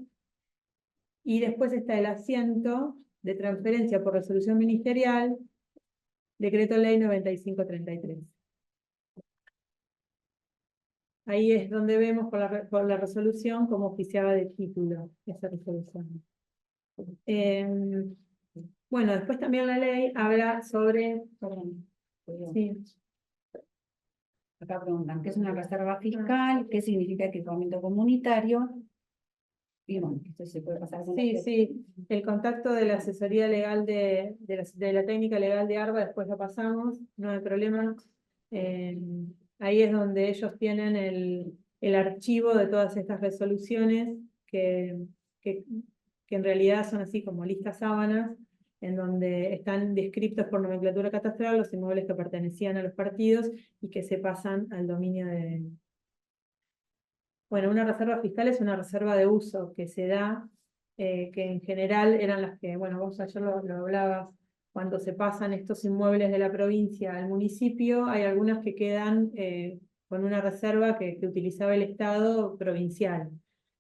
Y después está el asiento de transferencia por resolución ministerial, Decreto Ley 9533. Ahí es donde vemos por la resolución cómo oficiaba de título esa resolución. Bueno, después también la ley habla sobre... Sí.
Acá preguntan, ¿qué es una reserva fiscal? ¿Qué significa equipamiento comunitario? Y bueno, esto se puede pasar con
Sí, sí, el contacto de la asesoría legal de la técnica legal de ARBA, después lo pasamos, no hay problema. Eh, Ahí es donde ellos tienen el archivo de todas estas resoluciones que, que en realidad son así como listas sábanas, en donde están descritos por nomenclatura catastral los inmuebles que pertenecían a los partidos y que se pasan al dominio de... Bueno, una reserva fiscal es una reserva de uso que se da, que en general eran las que, bueno, vos ayer lo hablabas, cuando se pasan estos inmuebles de la provincia al municipio, hay algunas que quedan con una reserva que utilizaba el Estado provincial.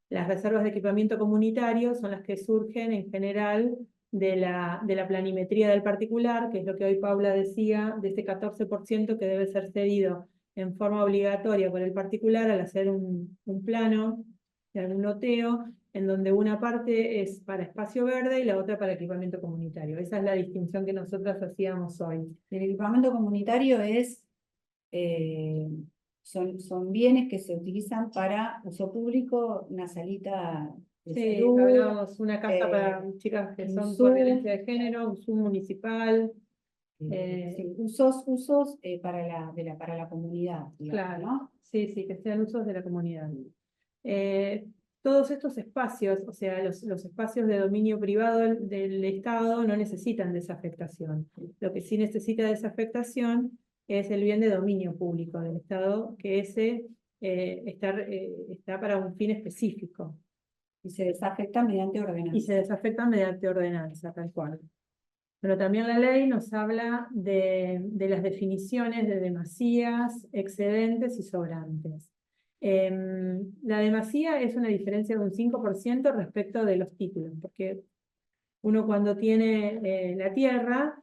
Las reservas de equipamiento comunitario son las que surgen en general de la planimetría del particular, que es lo que hoy Paula decía, de ese 14% que debe ser cedido en forma obligatoria por el particular al hacer un plano de algún loteo, en donde una parte es para espacio verde y la otra para equipamiento comunitario. Esa es la distinción que nosotros hacíamos hoy.
el equipamiento comunitario son bienes que se utilizan para uso público, una salita de
Sí,
salud,
hablamos una casa para chicas que
un
son por
Zoom,
violencia de género, un Zoom municipal.
sí, para la comunidad, digamos,
Claro,
¿no?
sí, sí, que sean usos de la comunidad. Eh, Todos estos espacios, o sea, los espacios de dominio privado del Estado no necesitan desafectación. Lo que sí necesita desafectación es el bien de dominio público del Estado, que ese está para un fin específico
Y se desafecta mediante
y se
ordenanza.
desafecta mediante ordenanza, tal cual. Pero también la ley nos habla de las definiciones de demasías, excedentes y sobrantes. La demasía es una diferencia de un 5% respecto de los títulos, porque uno cuando tiene la tierra,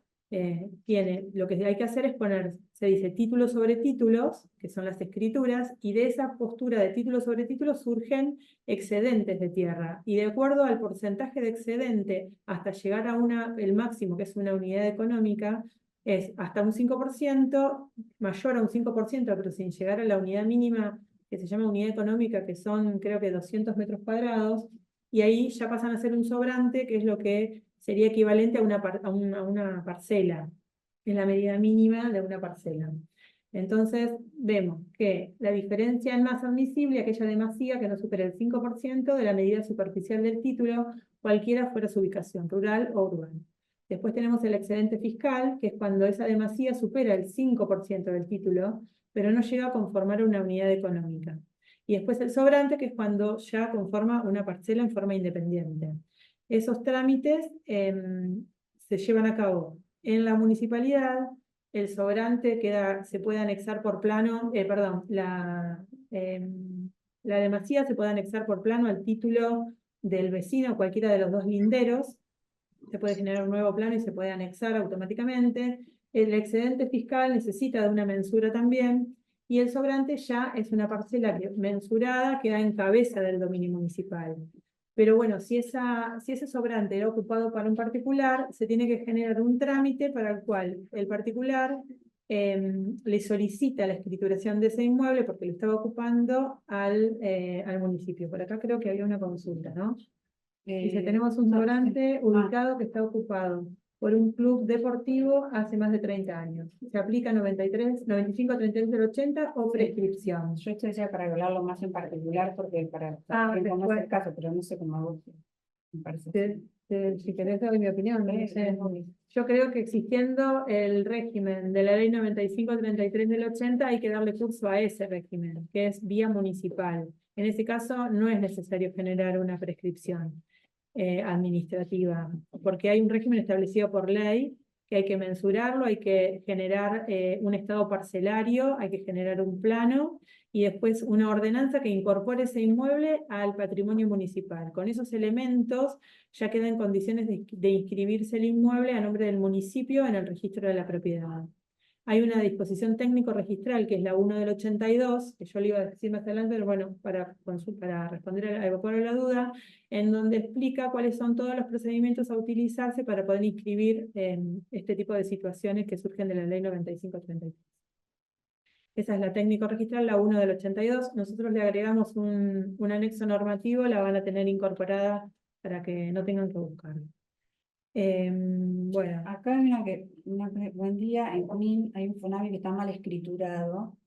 tiene, lo que hay que hacer es poner, se dice títulos sobre títulos, que son las escrituras, y de esa postura de títulos sobre títulos surgen excedentes de tierra. Y de acuerdo al porcentaje de excedente hasta llegar a el máximo, que es una unidad económica, es hasta un 5%, mayor a un 5%, pero sin llegar a la unidad mínima, que se llama unidad económica, que son creo que 200 metros cuadrados, y ahí ya pasan a ser un sobrante, que es lo que sería equivalente a una parcela, es la medida mínima de una parcela. Entonces, vemos que la diferencia en masa admisible, aquella demasía que no supera el 5% de la medida superficial del título, cualquiera fuera su ubicación, rural o urbana. Después tenemos el excedente fiscal, que es cuando esa demasía supera el 5% del título, pero no llega a conformar una unidad económica. Y después el sobrante, que es cuando ya conforma una parcela en forma independiente. Esos trámites se llevan a cabo en la municipalidad. El sobrante se puede anexar por plano, perdón, la demasía se puede anexar por plano al título del vecino, cualquiera de los dos linderos. Se puede generar un nuevo plano y se puede anexar automáticamente. El excedente fiscal necesita de una mensura también, y el sobrante ya es una parcela mensurada que da en cabeza del dominio municipal. Pero bueno, si ese sobrante era ocupado para un particular, se tiene que generar un trámite para el cual el particular le solicita la escrituración de ese inmueble porque lo estaba ocupando al municipio. Por acá creo que había una consulta, ¿no? Dice, tenemos un
No,
sobrante ubicado que está ocupado por un club deportivo hace más de 30 años. ¿Se aplica 95, 33 del 80 o prescripción?
yo estoy ya para hablarlo más en particular porque para quien conoce
Después,
el caso, pero no sé cómo a vos me parece.
si querés doy mi opinión. No sé. Yo creo que existiendo el régimen de la ley 95-33 del 80 hay que darle curso a ese régimen, que es vía municipal. En ese caso no es necesario generar una prescripción administrativa, porque hay un régimen establecido por ley que hay que mensurarlo, hay que generar un estado parcelario, hay que generar un plano y después una ordenanza que incorpore ese inmueble al patrimonio municipal. Con esos elementos ya queda en condiciones de inscribirse el inmueble a nombre del municipio en el registro de la propiedad. Hay una disposición técnico registral, que es la 1 del 82, que yo le iba a decir más adelante, pero bueno, para responder a evacuar la duda, en donde explica cuáles son todos los procedimientos a utilizarse para poder inscribir este tipo de situaciones que surgen de la ley 95-33. Esa es la técnico registral, la 1 del 82. Nosotros le agregamos un anexo normativo, la van a tener incorporada para que no tengan que buscar. Bueno,
Acá hay buen día, en Junín hay un FONAVI que está mal escriturado,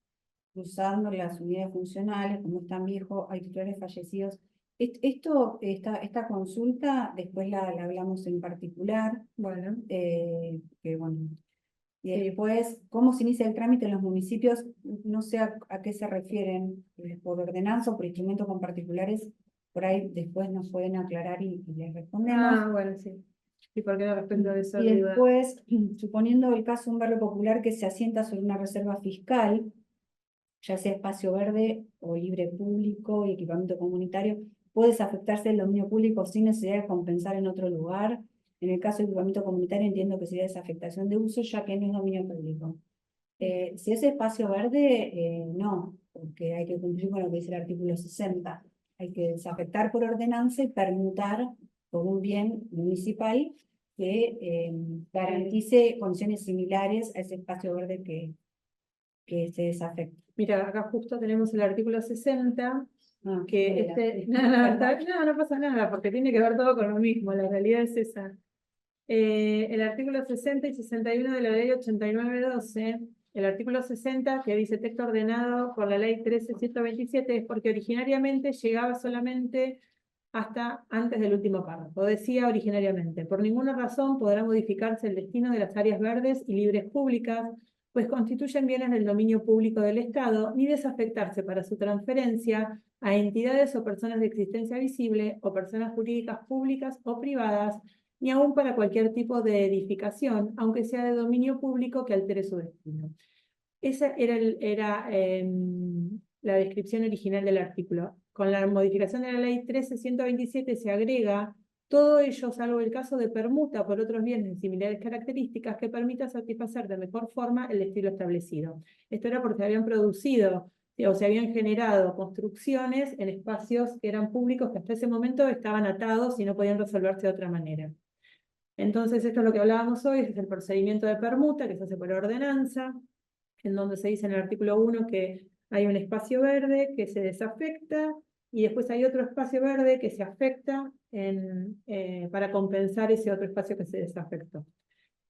usando las unidades funcionales, como es tan viejo, hay titulares fallecidos. Esta consulta, después la hablamos en particular,
bueno,
que bueno. Y después, ¿cómo se inicia el trámite en los municipios? No sé a qué se refieren, por ordenanza o por instrumentos con particulares, por ahí después nos pueden aclarar y les respondemos.
bueno, sí. ¿Y por qué no respecto de eso?
Y después, suponiendo el caso de un barrio popular que se asienta sobre una reserva fiscal, ya sea espacio verde o libre público y equipamiento comunitario, puede desafectarse el dominio público sin necesidad de compensar en otro lugar. En el caso de equipamiento comunitario entiendo que sería desafectación de uso, ya que no es dominio público. Si es espacio verde, no, porque hay que cumplir con lo que dice el artículo 60. Hay que desafectar por ordenanza y permutar por un bien municipal que garantice condiciones similares a ese espacio verde que se desafecta.
Mira, acá justo tenemos el artículo 60, que no pasa nada, porque tiene que ver todo con lo mismo, la realidad es esa. El artículo 60 y 61 de la ley 8912, el artículo 60 que dice texto ordenado por la ley 13127 es porque originariamente llegaba solamente hasta antes del último párrafo. Decía originariamente, por ninguna razón podrá modificarse el destino de las áreas verdes y libres públicas, pues constituyen bienes del dominio público del Estado, ni desafectarse para su transferencia a entidades o personas de existencia visible o personas jurídicas públicas o privadas, ni aún para cualquier tipo de edificación, aunque sea de dominio público que altere su destino. Esa era la descripción original del artículo. Con la modificación de la ley 13.127 se agrega todo ello, salvo el caso de permuta por otros bienes de similares características que permita satisfacer de mejor forma el estilo establecido. Esto era porque se habían producido o se habían generado construcciones en espacios que eran públicos que hasta ese momento estaban atados y no podían resolverse de otra manera. Entonces, esto es lo que hablábamos hoy, es el procedimiento de permuta que se hace por ordenanza, en donde se dice en el artículo 1 que hay un espacio verde que se desafecta y después hay otro espacio verde que se afecta para compensar ese otro espacio que se desafectó.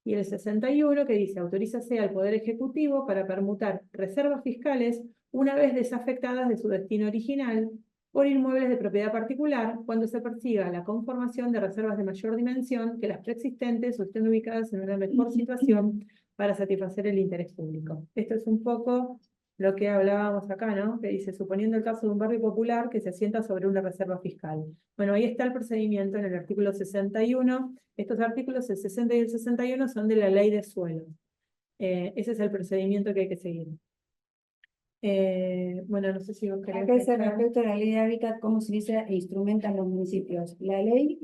Y el 61 que dice, autorízase al Poder Ejecutivo para permutar reservas fiscales una vez desafectadas de su destino original por inmuebles de propiedad particular cuando se persiga la conformación de reservas de mayor dimensión que las preexistentes o estén ubicadas en una mejor situación para satisfacer el interés público. Esto es un poco lo que hablábamos acá, ¿no? Que dice, suponiendo el caso de un barrio popular que se asienta sobre una reserva fiscal. Bueno, ahí está el procedimiento en el artículo 61. Estos artículos, el 60 y el 61, son de la ley de suelo. Ese es el procedimiento que hay que seguir. Bueno, no sé si vos querés...
Acá dice respecto a la ley de hábitat, cómo se dice e instrumentan los municipios. La ley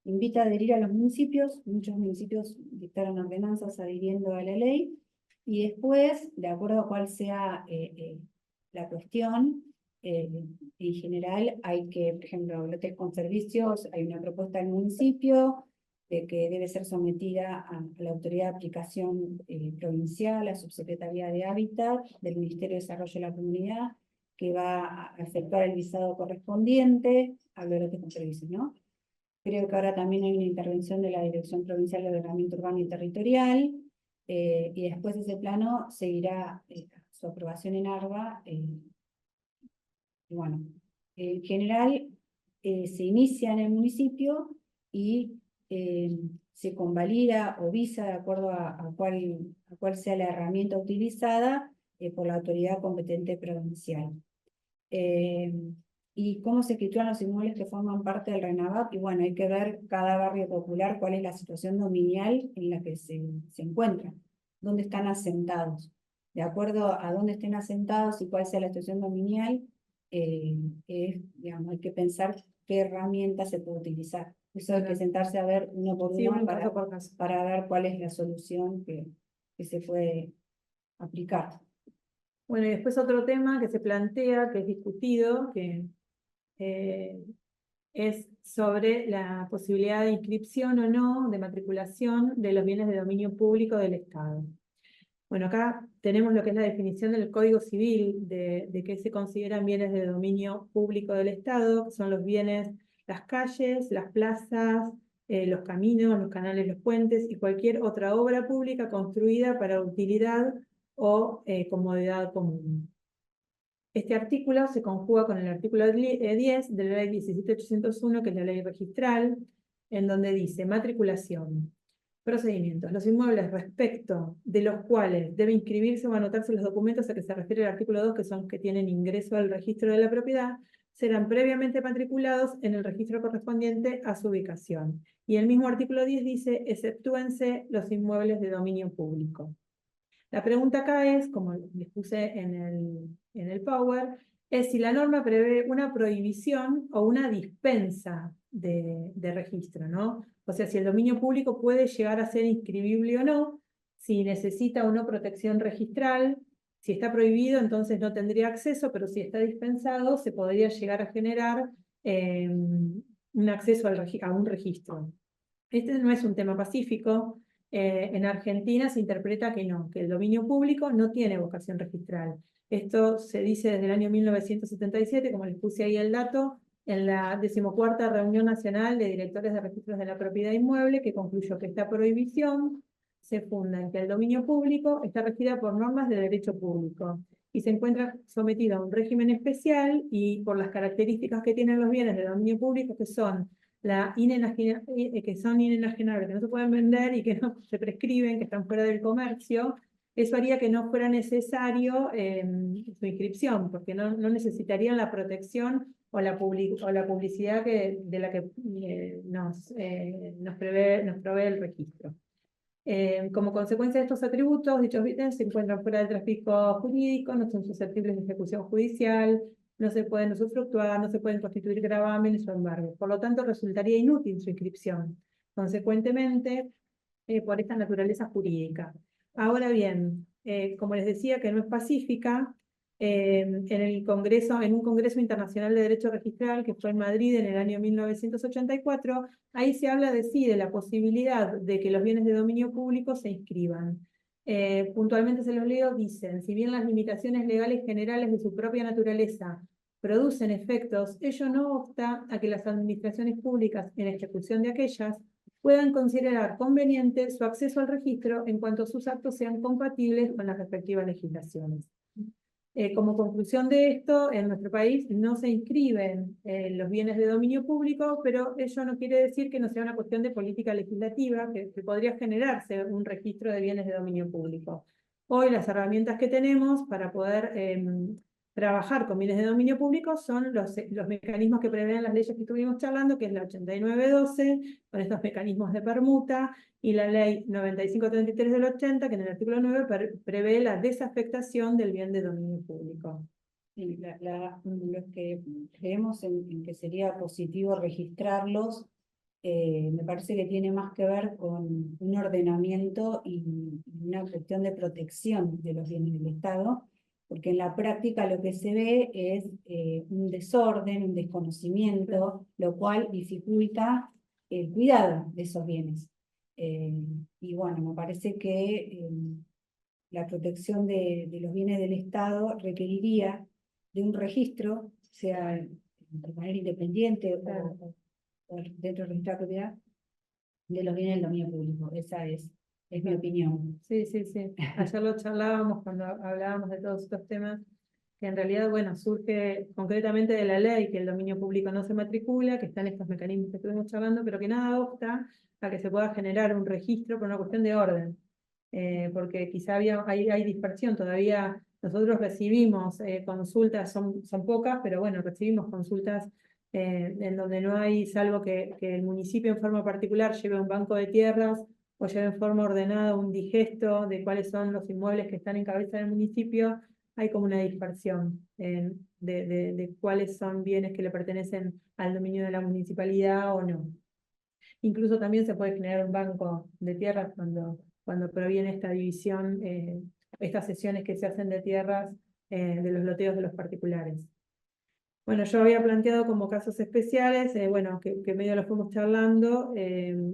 invita a adherir a los municipios, muchos municipios dictaron ordenanzas adhiriendo a la ley, y después, de acuerdo a cuál sea la cuestión, en general hay que, por ejemplo, lotes con servicios, hay una propuesta del municipio de que debe ser sometida a la autoridad de aplicación provincial, la subsecretaría de Hábitat del Ministerio de Desarrollo de la Comunidad, que va a efectuar el visado correspondiente a los lotes con servicios, ¿no? Creo que ahora también hay una intervención de la Dirección Provincial de Ordenamiento Urbano y Territorial, y después ese plano seguirá su aprobación en ARBA. Y bueno, en general se inicia en el municipio y se convalida o visa de acuerdo a cuál sea la herramienta utilizada por la autoridad competente provincial. ¿Y cómo se escrituran los inmuebles que forman parte del RENAVAP? Y bueno, hay que ver cada barrio popular cuál es la situación dominial en la que se encuentran, dónde están asentados. De acuerdo a dónde estén asentados y cuál sea la situación dominial, digamos, hay que pensar qué herramienta se puede utilizar. Eso hay que sentarse a ver uno por uno para ver cuál es la solución que se puede aplicar.
Bueno, y después otro tema que se plantea, que es discutido, que es sobre la posibilidad de inscripción o no, de matriculación de los bienes de dominio público del Estado. Bueno, acá tenemos lo que es la definición del Código Civil de qué se consideran bienes de dominio público del Estado, que son los bienes, las calles, las plazas, los caminos, los canales, los puentes y cualquier otra obra pública construida para utilidad o comodidad común. Este artículo se conjuga con el artículo 10 de la ley 17.801, que es la ley registral, en donde dice matriculación. Procedimientos. Los inmuebles respecto de los cuales debe inscribirse o anotarse los documentos a que se refiere el artículo 2, que son que tienen ingreso al registro de la propiedad, serán previamente matriculados en el registro correspondiente a su ubicación. Y el mismo artículo 10 dice, exceptúense los inmuebles de dominio público. La pregunta acá es, como les puse en el Power, es si la norma prevé una prohibición o una dispensa de registro, ¿no? O sea, si el dominio público puede llegar a ser inscribible o no, si necesita o no protección registral, si está prohibido, entonces no tendría acceso, pero si está dispensado, se podría llegar a generar un acceso a un registro. Este no es un tema pacífico. En Argentina se interpreta que no, que el dominio público no tiene vocación registral. Esto se dice desde el año 1977, como les puse ahí el dato, en la 14ª Reunión Nacional de Directores de Registros de la Propiedad Inmueble, que concluyó que esta prohibición se funda en que el dominio público está regida por normas de derecho público y se encuentra sometido a un régimen especial y por las características que tienen los bienes de dominio público, que son que son inenajenables, que no se pueden vender y que no se prescriben, que están fuera del comercio, eso haría que no fuera necesario su inscripción, porque no necesitarían la protección o la publicidad de la que nos provee el registro. Como consecuencia de estos atributos, dichos bienes se encuentran fuera del tráfico jurídico, no son susceptibles de ejecución judicial, no se pueden usufructuar, no se pueden constituir gravámenes o embargos. Por lo tanto, resultaría inútil su inscripción. Consecuentemente, por esta naturaleza jurídica. Ahora bien, como les decía que no es pacífica, en un Congreso Internacional de Derecho Registral que fue en Madrid en el año 1984, ahí se habla de la posibilidad de que los bienes de dominio público se inscriban. Puntualmente se los leo, dicen, si bien las limitaciones legales generales de su propia naturaleza producen efectos, ello no obsta a que las administraciones públicas, en ejecución de aquellas, puedan considerar conveniente su acceso al registro en cuanto sus actos sean compatibles con las respectivas legislaciones. Como conclusión de esto, en nuestro país no se inscriben los bienes de dominio público, pero ello no quiere decir que no sea una cuestión de política legislativa, que podría generarse un registro de bienes de dominio público. Hoy las herramientas que tenemos para poder trabajar con bienes de dominio público son los mecanismos que prevén las leyes que estuvimos charlando, que es la 8912, con estos mecanismos de permuta, y la ley 9533 del 80, que en el artículo 9 prevé la desafectación del bien de dominio público.
Sí, los que creemos en que sería positivo registrarlos, me parece que tiene más que ver con un ordenamiento y una cuestión de protección de los bienes del Estado, porque en la práctica lo que se ve es un desorden, un desconocimiento, lo cual dificulta el cuidado de esos bienes. Y bueno, me parece que la protección de los bienes del Estado requeriría de un registro, sea de manera independiente o dentro del registro de propiedad, de los bienes del dominio público. Esa es mi opinión.
Sí, sí, sí. Ayer lo charlábamos cuando hablábamos de todos estos temas, que en realidad, bueno, surge concretamente de la ley que el dominio público no se matricula, que están estos mecanismos que estuvimos charlando, pero que nada obsta a que se pueda generar un registro por una cuestión de orden. Porque quizá hay dispersión, todavía nosotros recibimos consultas, son pocas, pero bueno, recibimos consultas en donde no hay, salvo que el municipio en forma particular lleve un banco de tierras o lleve en forma ordenada un digesto de cuáles son los inmuebles que están en cabeza del municipio, hay como una dispersión de cuáles son bienes que le pertenecen al dominio de la municipalidad o no. Incluso también se puede generar un banco de tierras cuando proviene esta división, estas sesiones que se hacen de tierras de los loteos de los particulares. Bueno, yo había planteado como casos especiales, bueno, que medio lo fuimos charlando,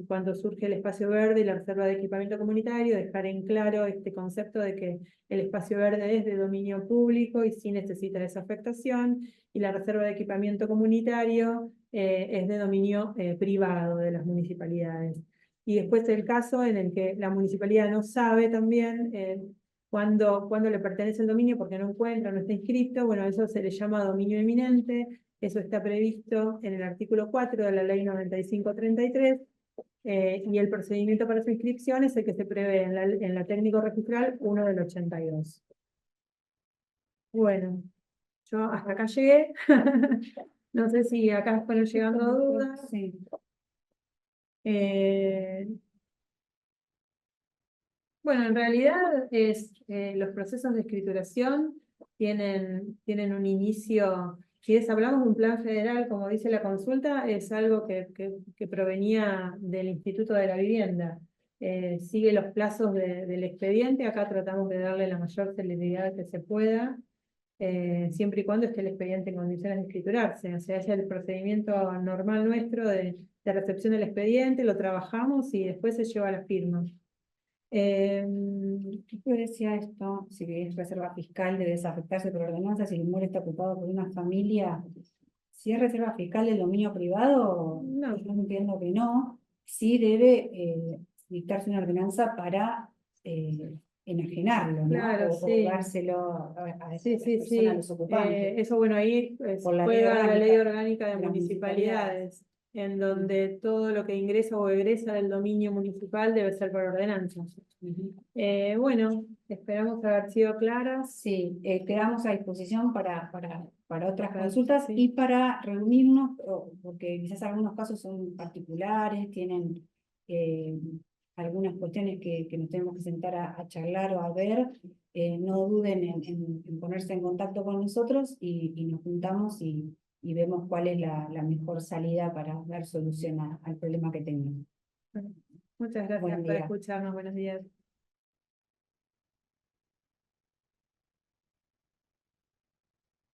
cuando surge el espacio verde y la reserva de equipamiento comunitario, dejar en claro este concepto de que el espacio verde es de dominio público y sí necesita esa afectación, y la reserva de equipamiento comunitario es de dominio privado de las municipalidades. Y después el caso en el que la municipalidad no sabe también cuando le pertenece el dominio porque no encuentra, no está inscrito, bueno, eso se le llama dominio eminente, eso está previsto en el artículo 4 de la ley 9533, y el procedimiento para su inscripción es el que se prevé en la técnico registral 1 del 82. Bueno, yo hasta acá llegué. No sé si acá fueron llegando dudas.
Sí.
Bueno, en realidad los procesos de escrituración tienen un inicio, si hablamos de un plan federal, como dice la consulta, es algo que provenía del Instituto de la Vivienda. Sigue los plazos del expediente, acá tratamos de darle la mayor celeridad que se pueda, siempre y cuando esté el expediente en condiciones de escriturarse. O sea, es el procedimiento normal nuestro de recepción del expediente, lo trabajamos y después se lleva a la firma.
Yo decía esto, si es reserva fiscal debe desafectarse por ordenanza si el inmueble está ocupado por una familia. Si es reserva fiscal del dominio privado,
No,
yo entiendo que no. Sí debe dictarse una ordenanza para enajenarlo, ¿no?
claro,
O
sí.
dárselo a
Sí,
estas
sí,
personas, a
sí.
los ocupantes,
Eso, bueno, ahí
por la ley
juega la ley
orgánica
orgánica de
de las municipalidades.
municipalidades, en donde todo lo que ingresa o egresa del dominio municipal debe ser por ordenanza.
Ujú.
Bueno, esperamos haber sido claras.
Sí, quedamos a disposición para otras consultas
Sí,
y para reunirnos, porque quizás algunos casos son particulares, tienen eh, algunas cuestiones que nos tenemos que sentar a charlar o a ver. No duden en ponerse en contacto con nosotros y nos juntamos y vemos cuál es la mejor salida para dar solución al problema que tengan.
Muchas gracias
Buen
por
día.
escucharnos. Buenos días.